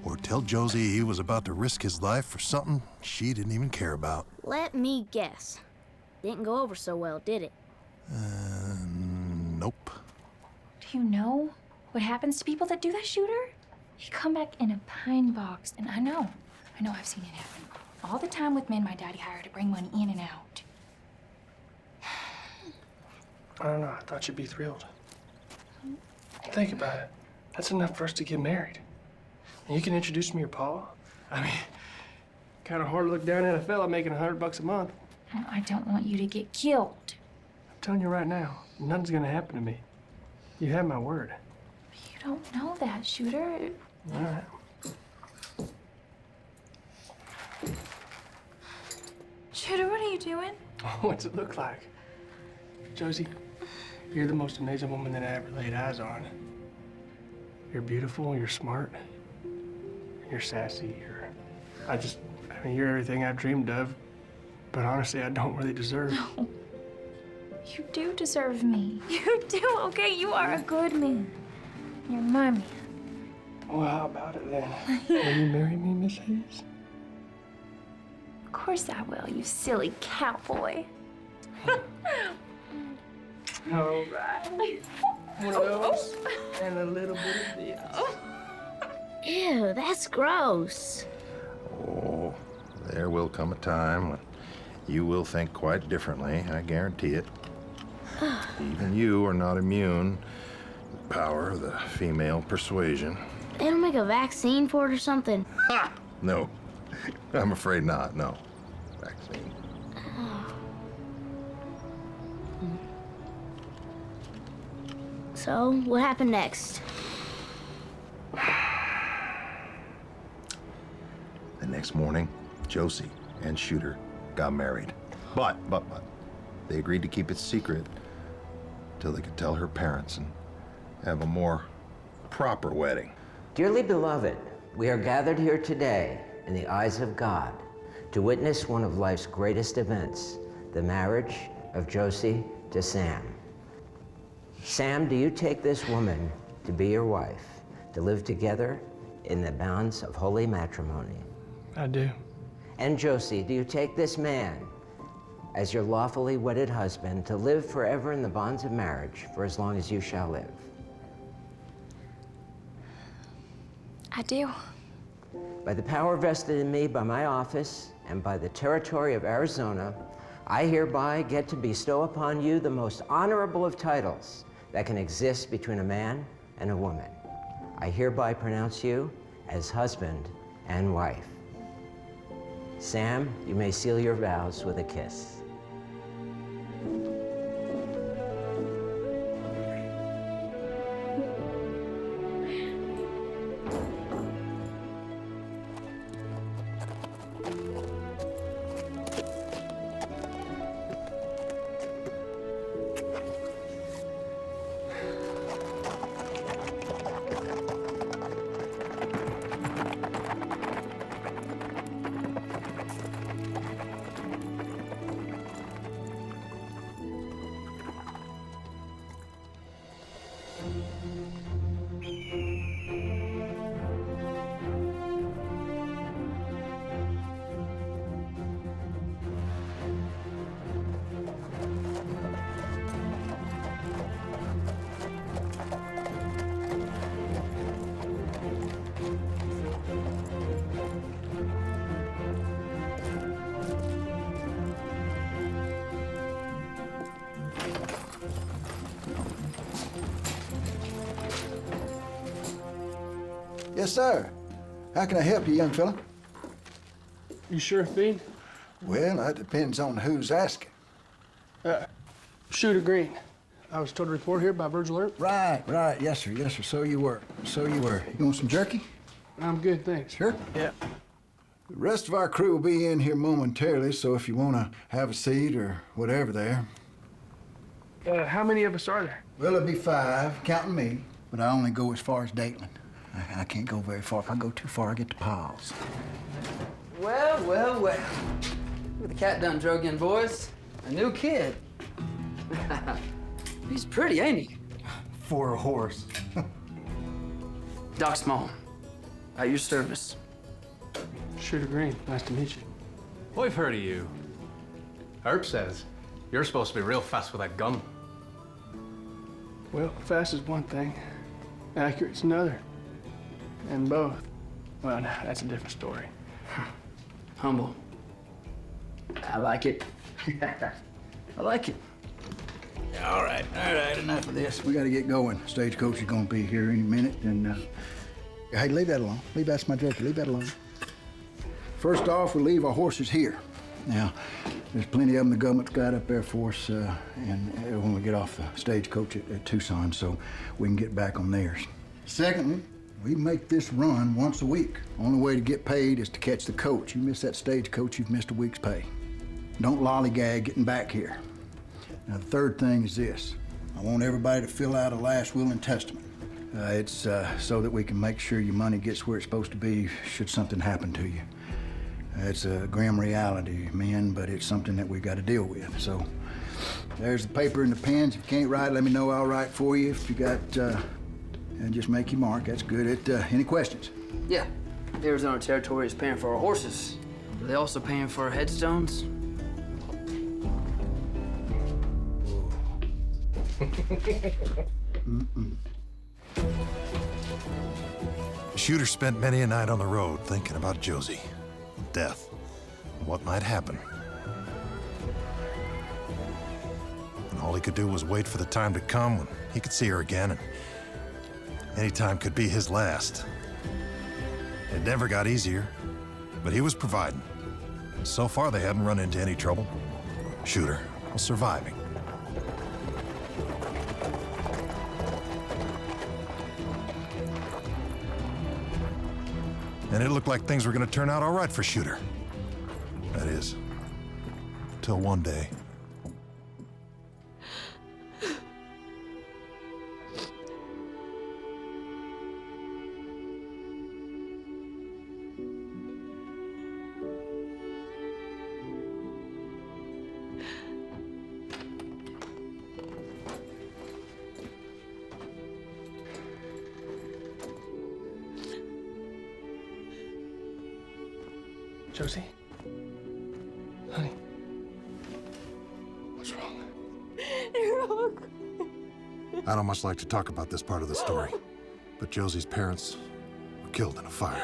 Speaker 9: or tell Josie he was about to risk his life for something she didn't even care about.
Speaker 6: Let me guess. Didn't go over so well, did it?
Speaker 9: Nope.
Speaker 14: Do you know what happens to people that do that, Shooter? You come back in a pine box, and I know I've seen it happen all the time with men my daddy hired to bring money in and out.
Speaker 13: I don't know. I thought you'd be thrilled. Think about it. That's enough for us to get married. And you can introduce me to your pa. I mean, kind of hard to look down at a fella making $100 a month.
Speaker 14: I don't want you to get killed.
Speaker 13: I'm telling you right now, nothing's gonna happen to me. You have my word.
Speaker 14: You don't know that, Shooter.
Speaker 13: All right.
Speaker 14: Shooter, what are you doing?
Speaker 13: What's it look like? Josie, you're the most amazing woman that I ever laid eyes on. You're beautiful, you're smart, you're sassy, I mean, you're everything I've dreamed of, but honestly, I don't really deserve.
Speaker 14: No. You do deserve me. You do, okay? You are a good man. You're my man.
Speaker 13: Well, how about it then? Will you marry me, Miss Hayes?
Speaker 14: Of course I will, you silly cowboy.
Speaker 13: All right. One of those and a little bit of this.
Speaker 6: Ew, that's gross.
Speaker 9: Oh, there will come a time when you will think quite differently, I guarantee it. Even you are not immune to the power of the female persuasion.
Speaker 6: They don't make a vaccine for it or something?
Speaker 9: Ha! No, I'm afraid not, no. Vaccine.
Speaker 6: So, what happened next?
Speaker 9: The next morning, Josie and Shooter got married. But, they agreed to keep it secret till they could tell her parents and have a more proper wedding.
Speaker 19: Dearly beloved, we are gathered here today in the eyes of God to witness one of life's greatest events, the marriage of Josie to Sam. Sam, do you take this woman to be your wife, to live together in the bonds of holy matrimony?
Speaker 13: I do.
Speaker 19: And Josie, do you take this man as your lawfully wedded husband to live forever in the bonds of marriage for as long as you shall live?
Speaker 14: I do.
Speaker 19: By the power vested in me by my office and by the territory of Arizona, I hereby get to bestow upon you the most honorable of titles that can exist between a man and a woman. I hereby pronounce you as husband and wife. Sam, you may seal your vows with a kiss.
Speaker 20: Yes, sir. How can I help you, young fella?
Speaker 13: You sure, Feed?
Speaker 20: Well, that depends on who's asking.
Speaker 13: Shooter Green. I was told to report here by Virgil Earp.
Speaker 20: Right. Yes, sir. So you were. You want some jerky?
Speaker 13: I'm good, thanks.
Speaker 20: Sure?
Speaker 13: Yeah.
Speaker 20: The rest of our crew will be in here momentarily, so if you want to have a seat or whatever there.
Speaker 13: How many of us are there?
Speaker 20: Well, it'll be 5, counting me, but I only go as far as Dateland. I can't go very far. If I go too far, I get the piles.
Speaker 2: Well. Look at the cat done drug in, boys. A new kid. He's pretty, ain't he?
Speaker 20: For a horse.
Speaker 2: Doc Small, at your service.
Speaker 13: Shooter Green, nice to meet you.
Speaker 21: I've heard of you. Herb says you're supposed to be real fast with that gun.
Speaker 13: Well, fast is one thing, accurate's another. And both, well, that's a different story.
Speaker 2: Humble. I like it. I like it.
Speaker 20: All right, enough of this. We got to get going. Stagecoach is going to be here any minute, and hey, leave that alone. That's my jerky. Leave that alone. First off, we'll leave our horses here. Now, there's plenty of them the government's got up there for us, and when we get off the stagecoach at Tucson, so we can get back on theirs. Secondly, we make this run once a week. Only way to get paid is to catch the coach. You miss that stagecoach, you've missed a week's pay. Don't lollygag getting back here. Now, the third thing is this. I want everybody to fill out a last will and testament. It's so that we can make sure your money gets where it's supposed to be should something happen to you. It's a grim reality, men, but it's something that we got to deal with. So there's the paper and the pens. If you can't write, let me know. I'll write for you. If you got, and just make your mark. That's good. Any questions?
Speaker 2: Yeah. Arizona Territory is paying for our horses. Are they also paying for our headstones?
Speaker 9: Shooter spent many a night on the road thinking about Josie, death, and what might happen. And all he could do was wait for the time to come when he could see her again, and any time could be his last. It never got easier, but he was providing. And so far, they hadn't run into any trouble. Shooter was surviving. And it looked like things were gonna turn out all right for Shooter. That is, till one day.
Speaker 13: Josie? Honey? What's wrong?
Speaker 9: I don't much like to talk about this part of the story, but Josie's parents were killed in a fire.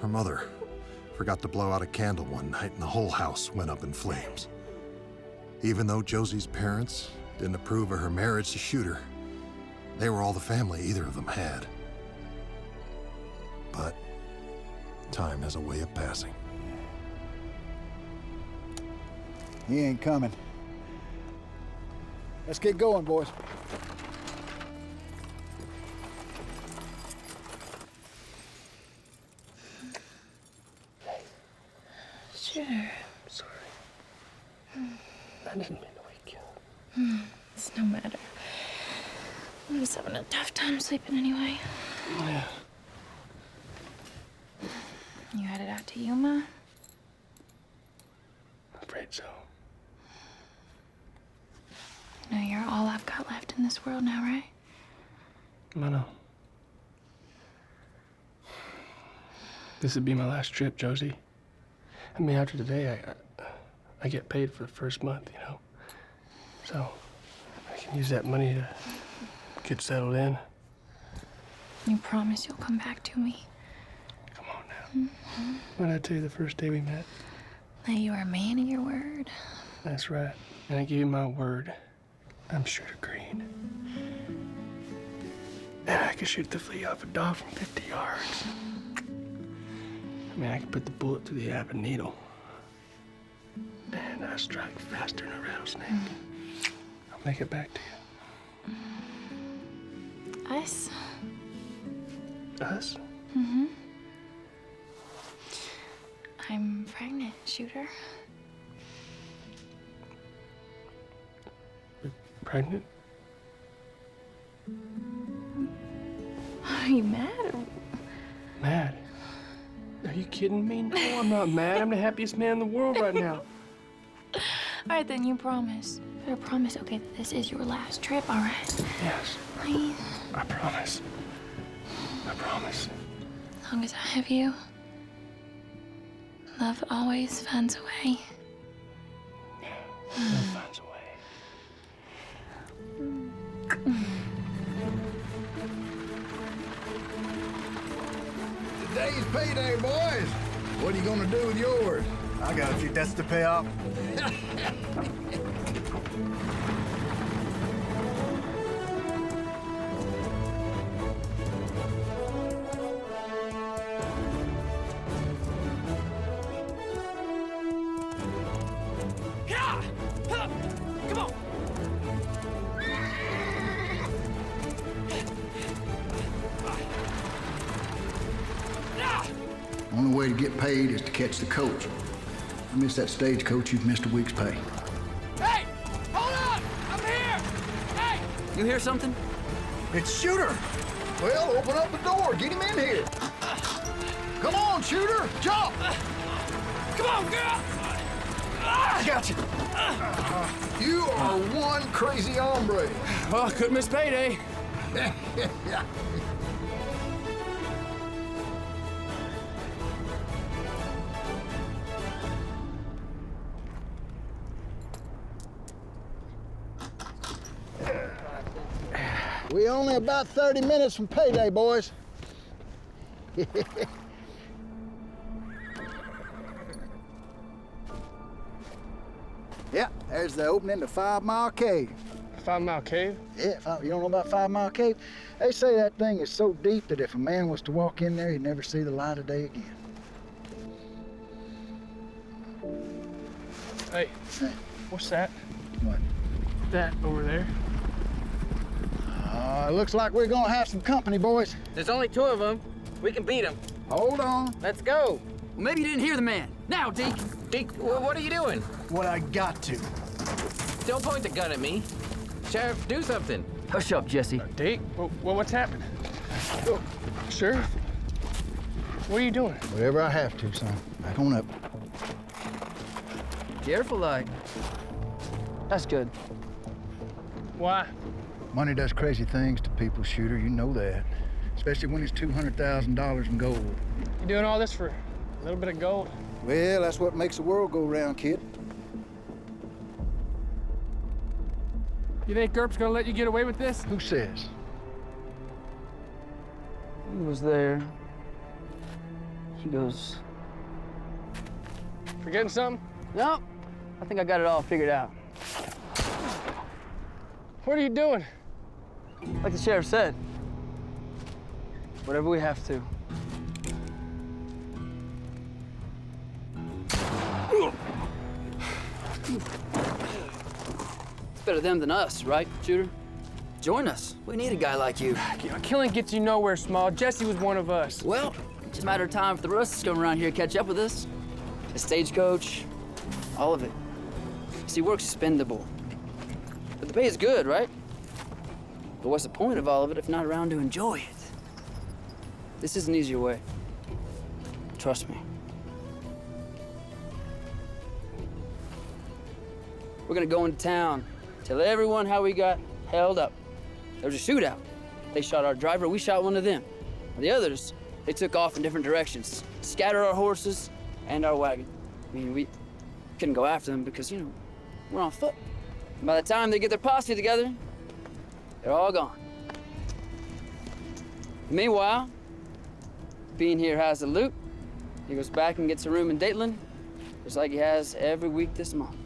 Speaker 9: Her mother forgot to blow out a candle one night and the whole house went up in flames. Even though Josie's parents didn't approve of her marriage to Shooter, they were all the family either of them had. But time has a way of passing.
Speaker 20: He ain't coming. Let's get going, boys.
Speaker 10: Sure.
Speaker 13: Sorry. I didn't mean to wake you up.
Speaker 14: It's no matter. I'm just having a tough time sleeping anyway.
Speaker 13: Yeah.
Speaker 14: You headed out to Yuma?
Speaker 13: I'm afraid so.
Speaker 14: You know, you're all I've got left in this world now, right?
Speaker 13: I know. This would be my last trip, Josie. I mean, after today, I get paid for the first month, you know? So, I can use that money to get settled in.
Speaker 14: You promise you'll come back to me?
Speaker 13: Come on now. What did I tell you the first day we met?
Speaker 14: That you are a man of your word.
Speaker 13: That's right. And I give you my word. I'm Shooter Green. And I can shoot the flea off a dog from 50 yards. I mean, I can put the bullet through the ebb and needle. And I strike faster than a rattlesnake. I'll make it back to you.
Speaker 14: Us?
Speaker 13: Us?
Speaker 14: Mm-hmm. I'm pregnant, Shooter.
Speaker 13: Pregnant?
Speaker 14: Are you mad?
Speaker 13: Mad? Are you kidding me? No, I'm not mad. I'm the happiest man in the world right now.
Speaker 14: All right, then you promise. You promise, okay, that this is your last trip, all right?
Speaker 13: Yes.
Speaker 14: Please.
Speaker 13: I promise. I promise.
Speaker 14: As long as I have you, love always finds a way.
Speaker 13: Love finds a way.
Speaker 20: Today's payday, boys. What are you gonna do with yours?
Speaker 3: I got a few debts to pay off.
Speaker 1: Yeah! Come on!
Speaker 20: Only way to get paid is to catch the coach. You miss that stagecoach, you've missed a week's pay.
Speaker 1: Hey! Hold on! I'm here! Hey!
Speaker 2: You hear something?
Speaker 20: It's Shooter! Well, open up the door. Get him in here. Come on, Shooter. Jump!
Speaker 1: Come on, girl!
Speaker 20: I got you. You are one crazy hombre.
Speaker 13: Well, I couldn't miss payday.
Speaker 20: We only about 30 minutes from payday, boys. Yeah, there's the opening to 5 Mile Cave.
Speaker 13: 5 Mile Cave?
Speaker 20: Yeah, you don't know about 5 Mile Cave? They say that thing is so deep that if a man was to walk in there, he'd never see the light of day again.
Speaker 13: Hey, what's that?
Speaker 20: What?
Speaker 13: That over there.
Speaker 20: It looks like we're gonna have some company, boys.
Speaker 2: There's only 2 of them. We can beat them.
Speaker 20: Hold on.
Speaker 2: Let's go. Well, maybe you didn't hear the man. Now, Deke.
Speaker 8: Deke, what are you doing?
Speaker 3: What I got to.
Speaker 8: Don't point the gun at me. Sheriff, do something.
Speaker 2: Hush up, Jesse.
Speaker 13: Deke, what's happening? Oh, Sheriff? What are you doing?
Speaker 20: Whatever I have to, son. Back on up.
Speaker 2: Careful, like. That's good.
Speaker 13: Why?
Speaker 20: Money does crazy things to people, Shooter. You know that. Especially when it's $200,000 in gold.
Speaker 13: You doing all this for A little bit of gold.
Speaker 20: Well, that's what makes the world go round, kid.
Speaker 13: You think Earp's gonna let you get away with this?
Speaker 20: Who says?
Speaker 2: He was there. He goes,
Speaker 13: Forgetting something?
Speaker 2: "No, I think I got it all figured out."
Speaker 13: What are you doing?
Speaker 2: Like the sheriff said, whatever we have to. It's better them than us, right, Shooter? Join us. We need a guy like you.
Speaker 13: Killing gets you nowhere, Small. Jesse was one of us.
Speaker 2: Well, it's just a matter of time for the rest to come around here and catch up with us. The stagecoach, all of it. See, work's expendable. But the pay is good, right? But what's the point of all of it if not around to enjoy it? This is an easier way. Trust me. We're gonna go into town, tell everyone how we got held up. There was a shootout. They shot our driver, we shot one of them. The others, they took off in different directions, scattered our horses and our wagon. I mean, we couldn't go after them because, you know, we're on foot. And by the time they get their posse together, they're all gone. Meanwhile, Bean here has the loot. He goes back and gets a room in Dateland, just like he has every week this month.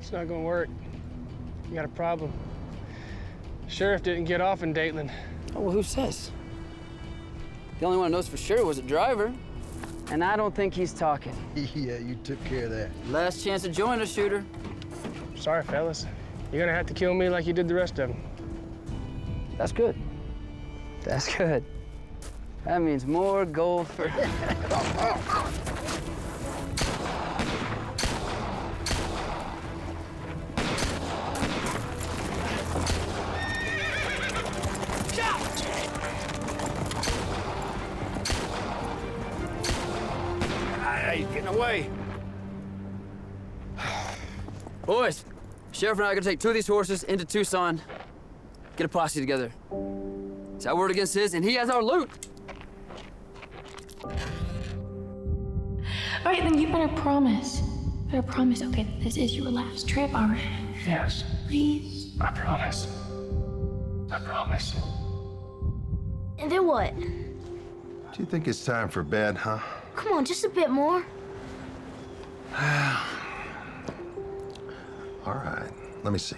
Speaker 13: It's not gonna work. You got a problem. Sheriff didn't get off in Dateland.
Speaker 2: Oh, well, who says? The only one who knows for sure was the driver. And I don't think he's talking.
Speaker 20: Yeah, you took care of that.
Speaker 2: Last chance to join us, Shooter.
Speaker 13: Sorry, fellas. You're gonna have to kill me like you did the rest of them.
Speaker 2: That's good. That's good. That means more gold for...
Speaker 20: He's getting away.
Speaker 2: Boys, Sheriff and I are gonna take 2 of these horses into Tucson, get a posse together. It's our word against his, and he has our loot.
Speaker 14: All right, then you better promise. Better promise, okay, that this is your last trip, all right?
Speaker 13: Yes.
Speaker 14: Please?
Speaker 13: I promise. I promise.
Speaker 6: And then what?
Speaker 9: Do you think it's time for bed, huh?
Speaker 6: Come on, just a bit more.
Speaker 9: All right, let me see.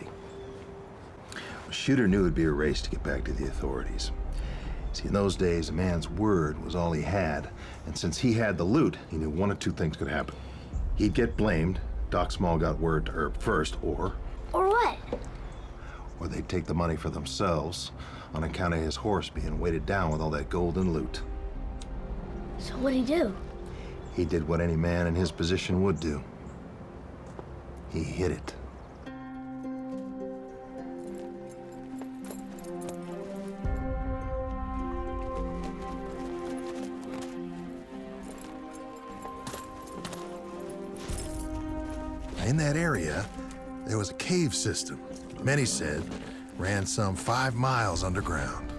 Speaker 9: Shooter knew it'd be a race to get back to the authorities. See, in those days, a man's word was all he had, and since he had the loot, he knew one of 2 things could happen. He'd get blamed, Doc Small got word to Earp first, or
Speaker 6: what?
Speaker 9: Or they'd take the money for themselves on account of his horse being weighted down with all that gold and loot.
Speaker 6: So what'd he do?
Speaker 9: He did what any man in his position would do. He hid it. In that area, there was a cave system. Many said ran some 5 miles underground.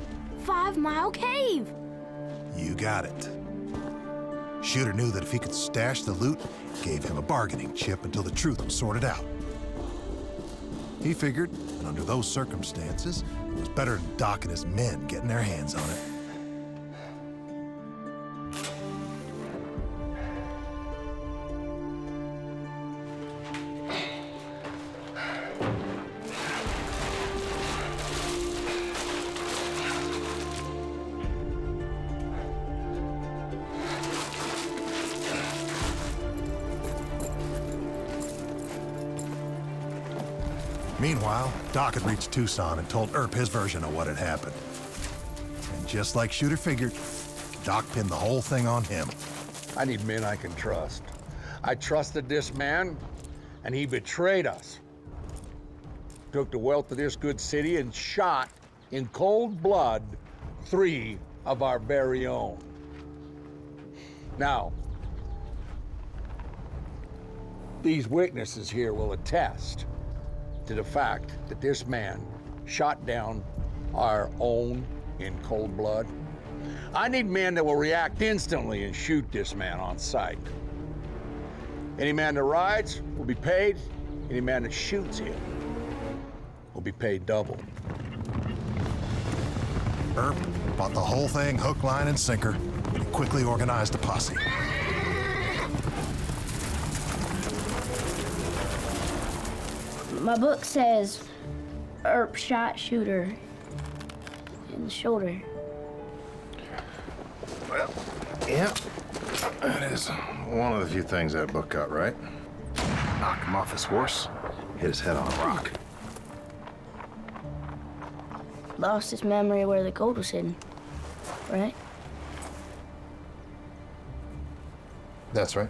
Speaker 6: 5 Mile Cave!
Speaker 9: You got it. Shooter knew that if he could stash the loot, it gave him a bargaining chip until the truth was sorted out. He figured that under those circumstances, it was better than Doc and his men getting their hands on it. Meanwhile, Doc had reached Tucson and told Earp his version of what had happened. And just like Shooter figured, Doc pinned the whole thing on him.
Speaker 4: I need men I can trust. I trusted this man, and he betrayed us. Took the wealth of this good city and shot, in cold blood, 3 of our very own. Now, these witnesses here will attest to the fact that this man shot down our own in cold blood. I need men that will react instantly and shoot this man on sight. Any man that rides will be paid. Any man that shoots him will be paid double.
Speaker 9: Earp bought the whole thing hook, line, and sinker, and quickly organized a posse.
Speaker 6: My book says Earp shot Shooter in the shoulder.
Speaker 9: Well, yeah, that is one of the few things that book got right. Knocked him off his horse, hit his head on a rock.
Speaker 6: Lost his memory of where the gold was hidden, right?
Speaker 9: That's right.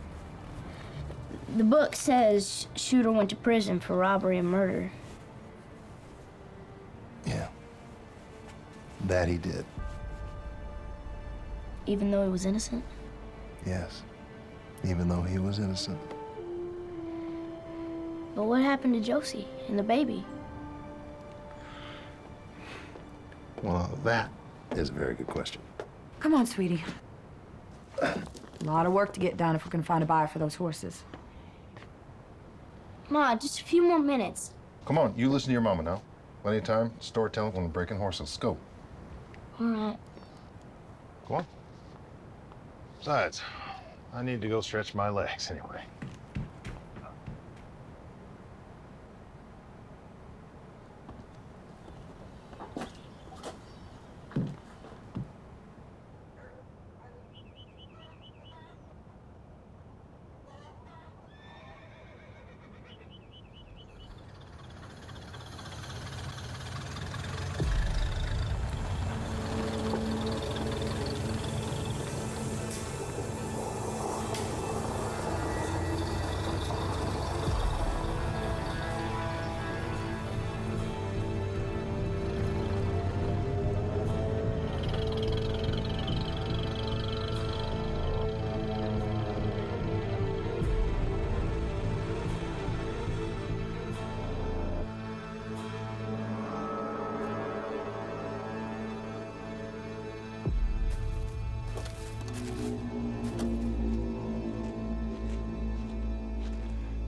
Speaker 6: The book says Shooter went to prison for robbery and murder.
Speaker 9: Yeah. That he did.
Speaker 6: Even though he was innocent?
Speaker 9: Yes. Even though he was innocent.
Speaker 6: But what happened to Josie and the baby?
Speaker 9: Well, that is a very good question.
Speaker 5: Come on, sweetie. A lot of work to get done if we're gonna find a buyer for those horses.
Speaker 6: Ma, just a few more minutes.
Speaker 9: Come on, you listen to your mama now. Plenty of time, storytelling when we're breaking horses. Let's go.
Speaker 6: All right.
Speaker 9: Go on. Besides, I need to go stretch my legs anyway.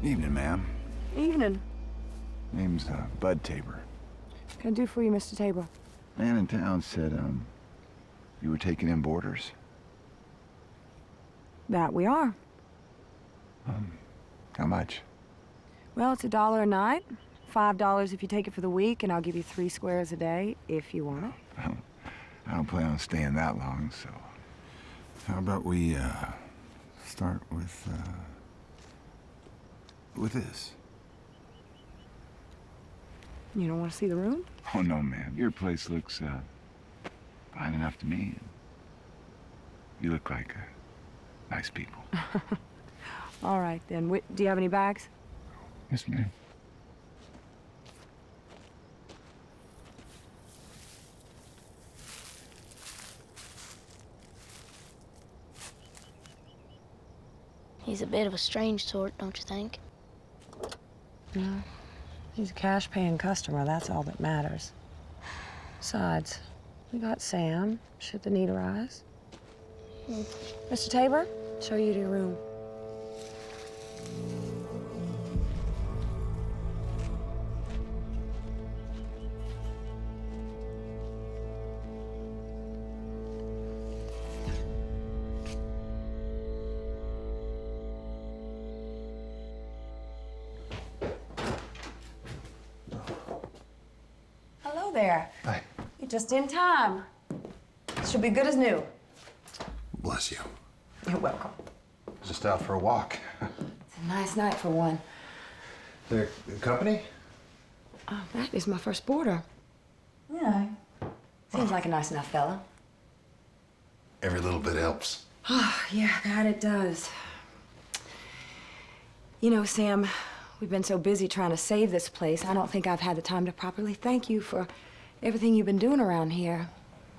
Speaker 11: Evening, ma'am.
Speaker 10: Evening.
Speaker 11: Name's Bud Tabor.
Speaker 10: What can I do for you, Mr. Tabor?
Speaker 11: Man in town said, you were taking in boarders?
Speaker 10: That we are.
Speaker 11: How much?
Speaker 10: Well, it's $1 a night, $5 if you take it for the week, and I'll give you 3 squares a day if you want it.
Speaker 11: I don't plan on staying that long, so how about we start with this?
Speaker 10: You don't want to see the room?
Speaker 11: Oh no, ma'am. Your place looks fine enough to me. You look like nice people.
Speaker 10: All right, then. Do you have any bags?
Speaker 11: Yes, ma'am.
Speaker 6: He's a bit of a strange sort, don't you think?
Speaker 10: No. He's a cash-paying customer. That's all that matters. Besides, we got Sam, should the need arise. Mr. Tabor, show you to your room. Hello there.
Speaker 9: Hi.
Speaker 10: You're just in time. She'll be good as new.
Speaker 9: Bless you.
Speaker 10: You're welcome.
Speaker 9: Just out for a walk.
Speaker 5: It's a nice night for one.
Speaker 9: Their company?
Speaker 5: Oh, that is my first boarder. Yeah. Seems like a nice enough fella.
Speaker 9: Every little bit helps.
Speaker 5: Oh, yeah, that it does. You know, Sam, we've been so busy trying to save this place, I don't think I've had the time to properly thank you for everything you've been doing around here.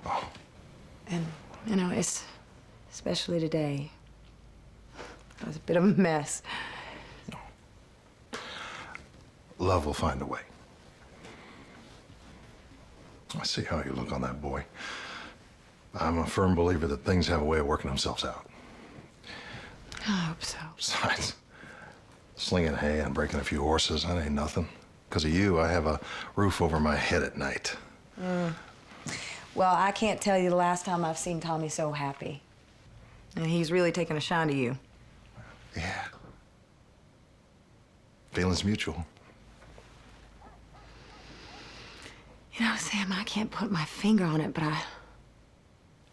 Speaker 9: Oh.
Speaker 5: And, you know, especially today. It was a bit of a mess.
Speaker 9: Love will find a way. I see how you look on that boy. I'm a firm believer that things have a way of working themselves out.
Speaker 5: I hope so.
Speaker 9: Besides, slinging hay and breaking a few horses, that ain't nothing. Because of you, I have a roof over my head at night.
Speaker 5: Well, I can't tell you the last time I've seen Tommy so happy. And he's really taken a shine to you.
Speaker 9: Yeah. Feelings mutual.
Speaker 5: You know, Sam, I can't put my finger on it, but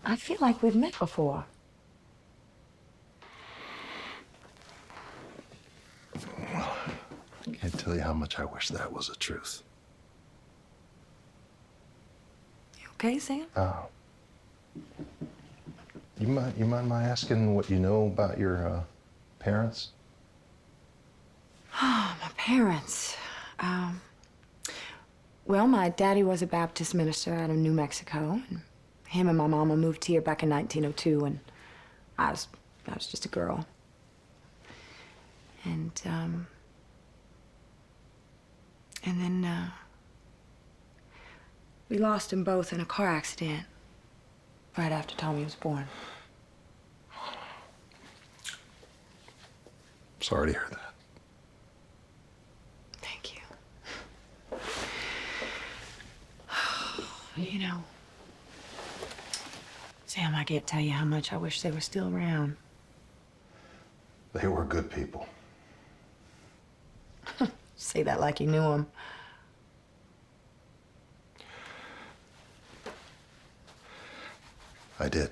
Speaker 5: I feel like we've met before.
Speaker 9: I can't tell you how much I wish that was the truth.
Speaker 5: You okay, Sam?
Speaker 9: You mind my asking what you know about your parents?
Speaker 5: Oh, my parents. Well, my daddy was a Baptist minister out of New Mexico, and him and my mama moved here back in 1902, and I was just a girl. And then we lost them both in a car accident right after Tommy was born.
Speaker 9: Sorry to hear that.
Speaker 5: Thank you. You know, Sam, I can't tell you how much I wish they were still around.
Speaker 9: They were good people.
Speaker 5: Say that like you knew them.
Speaker 9: I did.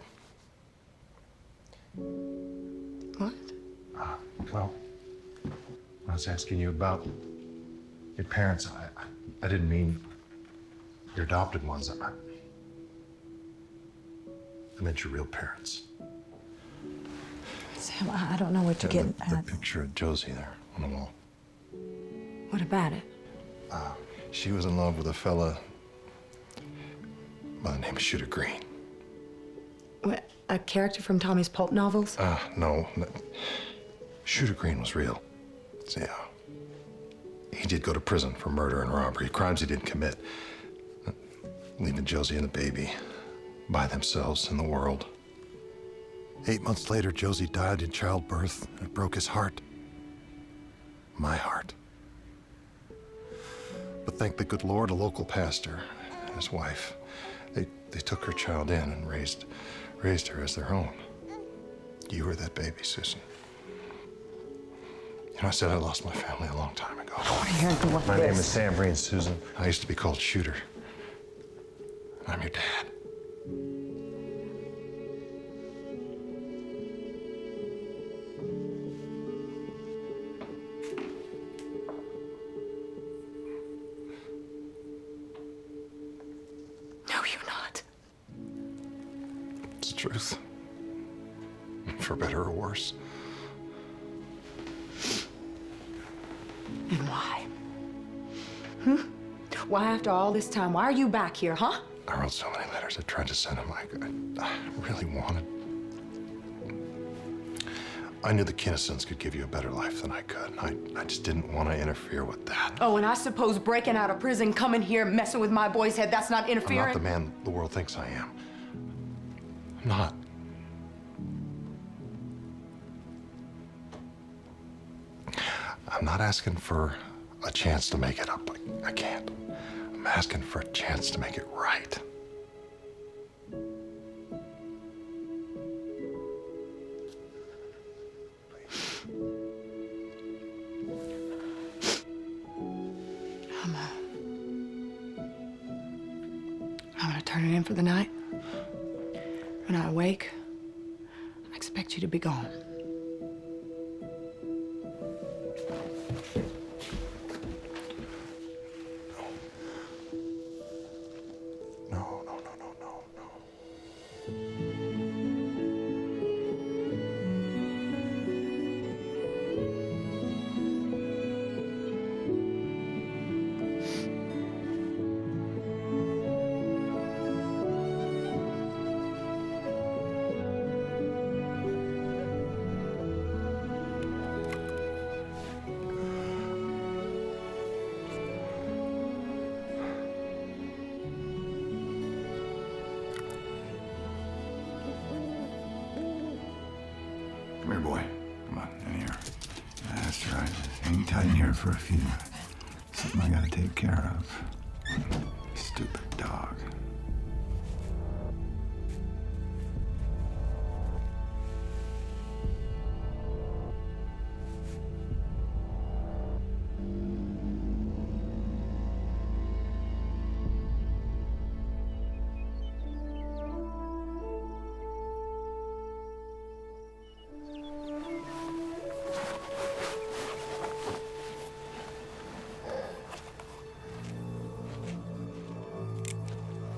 Speaker 5: What?
Speaker 9: Well, I was asking you about your parents. I didn't mean your adopted ones. I meant your real parents.
Speaker 5: Sam, I don't know what you're getting
Speaker 9: The
Speaker 5: at.
Speaker 9: picture of Josie there on the wall.
Speaker 5: What about it?
Speaker 9: She was in love with a fella by the name of Shooter Green.
Speaker 5: What, a character from Tommy's pulp novels?
Speaker 9: No. Shooter Green was real. See, he did go to prison for murder and robbery, crimes he didn't commit, leaving Josie and the baby by themselves in the world. 8 months later, Josie died in childbirth. It broke his heart. My heart. But thank the good Lord, a local pastor and his wife, they took her child in and raised her as their own. You were that baby, Susan. You know, I said I lost my family a long time ago.
Speaker 5: I want to hear anything like
Speaker 9: My
Speaker 5: this.
Speaker 9: name is Sam Breen, Susan. I used to be called Shooter. And I'm your dad.
Speaker 5: No, you're not.
Speaker 9: It's the truth. For better or worse.
Speaker 5: And why? Why after all this time? Why are you back here, huh?
Speaker 9: I wrote so many letters. I tried to send them. I really wanted. I knew the Kinnisons could give you a better life than I could. I just didn't want to interfere with that.
Speaker 5: Oh, and I suppose breaking out of prison, coming here, messing with my boy's head, that's not interfering?
Speaker 9: I'm not the man the world thinks I am. I'm not. I'm not asking for a chance to make it up. I can't. I'm asking for a chance to make it right.
Speaker 5: I'm gonna turn it in for the night. When I wake, I expect you to be gone.
Speaker 11: Come here, boy. Come on, in here. That's right. Hang tight in here for a few. Something I gotta take care of. Stupid dog.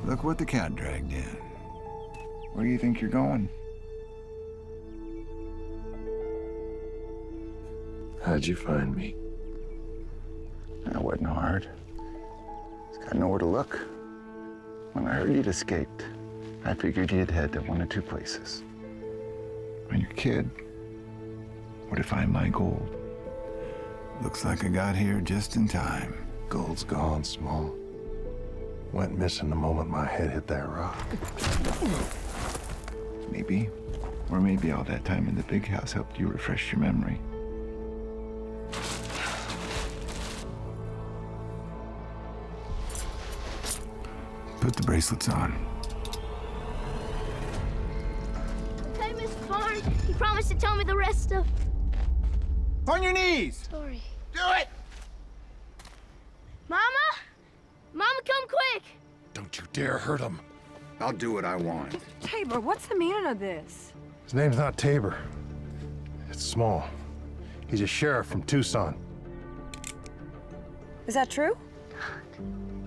Speaker 11: Look what the cat dragged in. Where do you think you're going?
Speaker 12: How'd you find me?
Speaker 11: That wasn't hard. Just got nowhere to look. When I heard you'd escaped, I figured you'd head to one of two places. When your kid were to find my gold. Looks like I got here just in time.
Speaker 12: Gold's gone, Small. Went missing the moment my head hit that rock.
Speaker 11: Maybe. Or maybe all that time in the big house helped you refresh your memory. Put the bracelets on.
Speaker 22: Okay, Mr. Barnes. You promised to tell me the rest of...
Speaker 11: On your knees!
Speaker 22: Sorry.
Speaker 11: Do it!
Speaker 22: Mama? Mama, come quick!
Speaker 12: Don't you dare hurt him.
Speaker 11: I'll do what I want.
Speaker 10: Tabor, what's the meaning of this?
Speaker 12: His name's not Tabor. It's Small. He's a sheriff from Tucson.
Speaker 10: Is that true?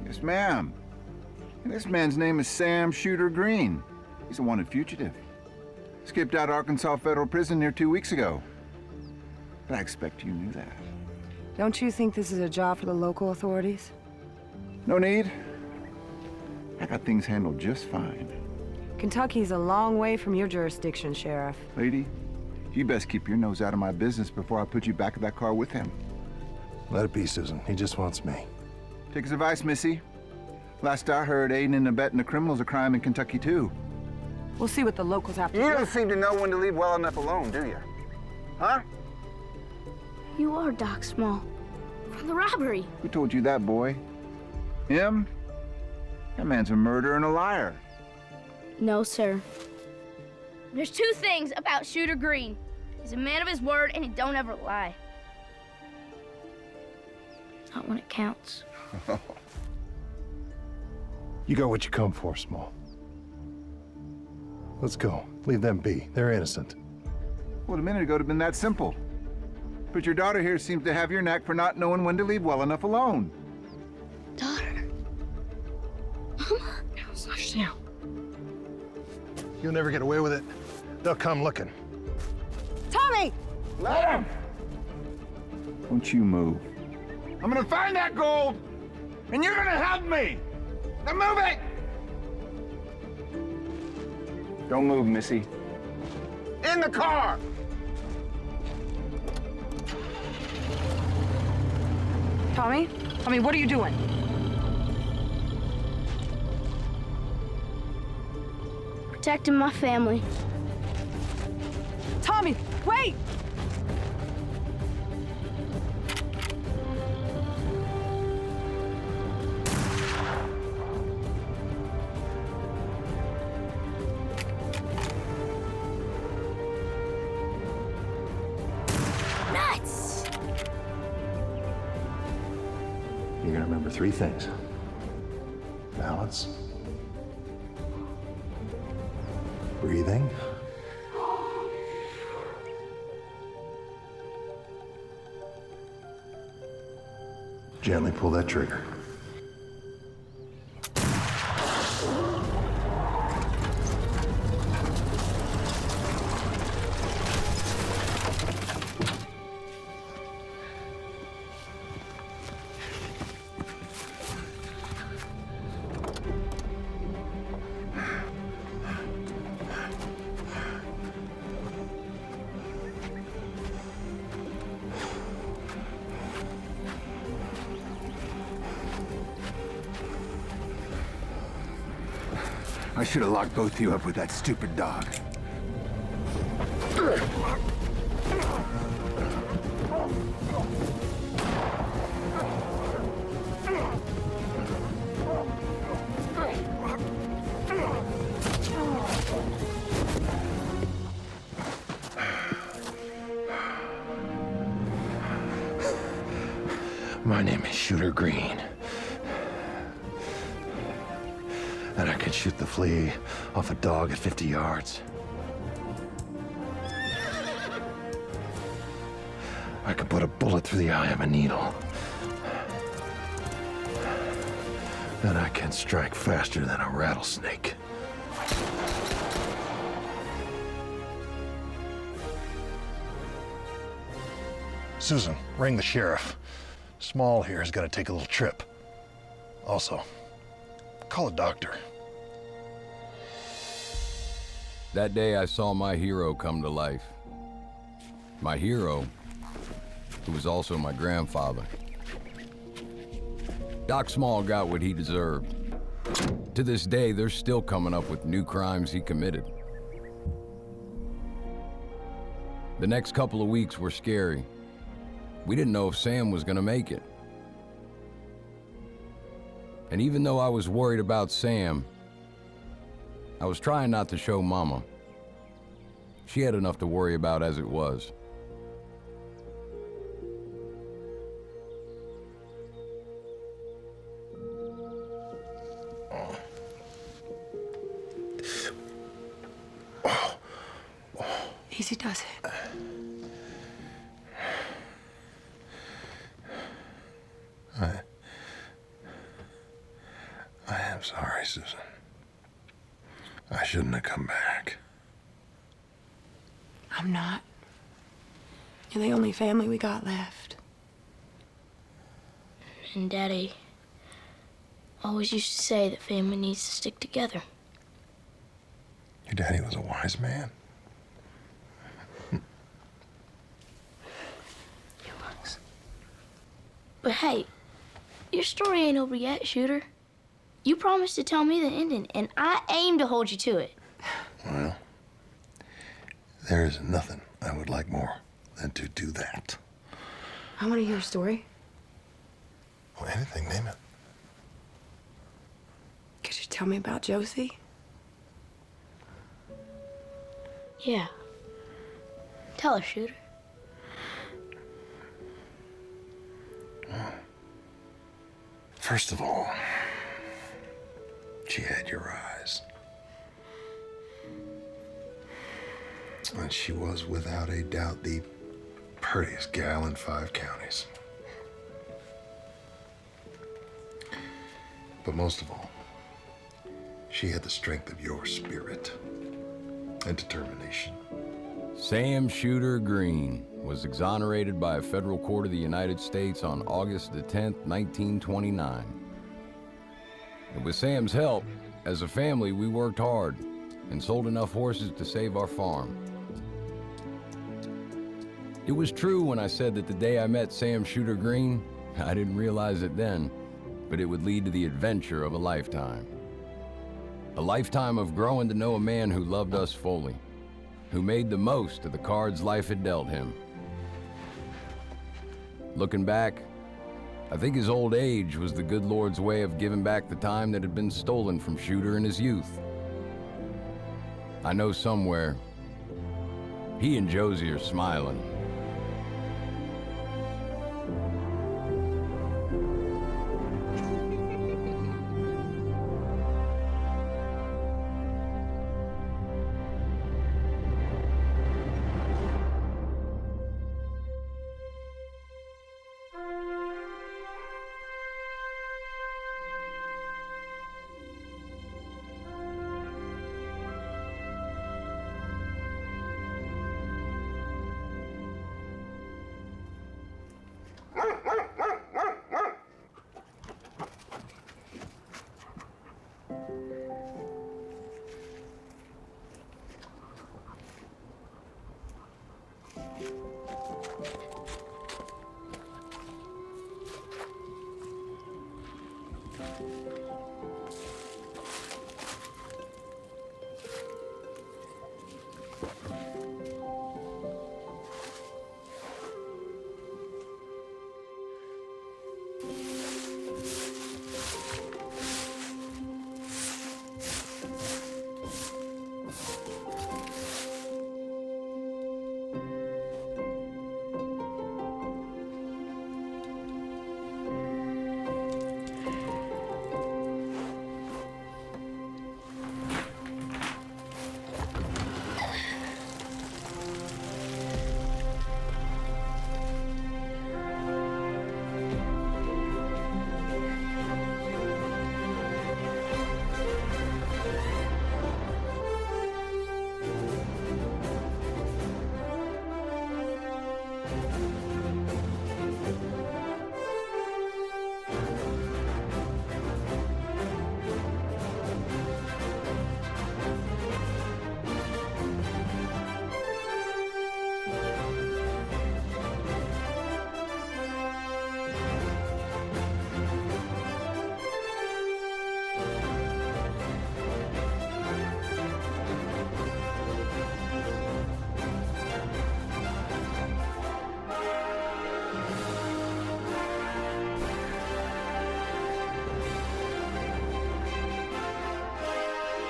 Speaker 11: Yes, ma'am. This man's name is Sam Shooter Green. He's a wanted fugitive. Escaped out of Arkansas Federal Prison near 2 weeks ago. But I expect you knew that.
Speaker 10: Don't you think this is a job for the local authorities?
Speaker 11: No need. I got things handled just fine.
Speaker 10: Kentucky's a long way from your jurisdiction, Sheriff.
Speaker 11: Lady, you best keep your nose out of my business before I put you back in that car with him.
Speaker 12: Let it be, Susan. He just wants me.
Speaker 11: Take his advice, Missy. Last I heard, aiding and abetting a criminal's a crime in Kentucky, too.
Speaker 10: We'll see what the locals have to
Speaker 11: You
Speaker 10: do.
Speaker 11: don't seem to know when to leave well enough alone, do you? Huh?
Speaker 22: You are Doc Small. From the robbery.
Speaker 11: Who told you that, boy? Him? That man's a murderer and a liar.
Speaker 22: No, sir. There's two things about Shooter Green. He's a man of his word, and he don't ever lie. Not when it counts.
Speaker 12: You got what you come for, Small. Let's go. Leave them be. They're innocent.
Speaker 11: Well, a minute ago it'd have been that simple. But your daughter here seems to have your knack for not knowing when to leave well enough alone.
Speaker 22: Daughter. Mama.
Speaker 10: Hush down.
Speaker 12: You'll never get away with it. They'll come looking.
Speaker 10: Tommy!
Speaker 11: Let him! Don't you move. I'm gonna find that gold, and you're gonna help me! Now move it! Don't move, Missy. In the car!
Speaker 10: Tommy? Tommy, what are you doing?
Speaker 22: Protecting my family.
Speaker 10: Tommy, wait!
Speaker 22: Nuts!
Speaker 12: You're gonna remember three things. Balance. Breathing. Gently pull that trigger.
Speaker 11: I should have locked both of you up with that stupid dog.
Speaker 12: My name is Shooter Green. And I could shoot the flea off a dog at 50 yards. I could put a bullet through the eye of a needle. And I can strike faster than a rattlesnake. Susan, ring the sheriff. Small here is gonna take a little trip. Also, call a doctor.
Speaker 7: That day I saw my hero come to life. My hero, who was also my grandfather. Doc Small got what he deserved. To this day, they're still coming up with new crimes he committed. The next couple of weeks were scary. We didn't know if Sam was gonna make it. And even though I was worried about Sam, I was trying not to show Mama. She had enough to worry about as it was.
Speaker 5: Easy does it.
Speaker 12: I am sorry, Susan. I shouldn't have come back.
Speaker 5: I'm not. You're the only family we got left.
Speaker 6: And Daddy always used to say that family needs to stick together.
Speaker 12: Your daddy was a wise man.
Speaker 6: But hey, your story ain't over yet, Shooter. You promised to tell me the ending, and I aim to hold you to it.
Speaker 12: Well, there is nothing I would like more than to do that.
Speaker 5: I want to hear a story.
Speaker 12: Well, anything, name it.
Speaker 5: Could you tell me about Josie?
Speaker 6: Yeah. Tell her, Shooter.
Speaker 12: First of all, she had your eyes. And she was, without a doubt, the prettiest gal in 5 counties. But most of all, she had the strength of your spirit and determination.
Speaker 7: Sam Shooter Green was exonerated by a federal court of the United States on August the 10th, 1929. And with Sam's help, as a family, we worked hard and sold enough horses to save our farm. It was true when I said that the day I met Sam Shooter Green, I didn't realize it then, but it would lead to the adventure of a lifetime. A lifetime of growing to know a man who loved us fully, who made the most of the cards life had dealt him. Looking back, I think his old age was the good Lord's way of giving back the time that had been stolen from Shooter in his youth. I know somewhere, he and Josie are smiling.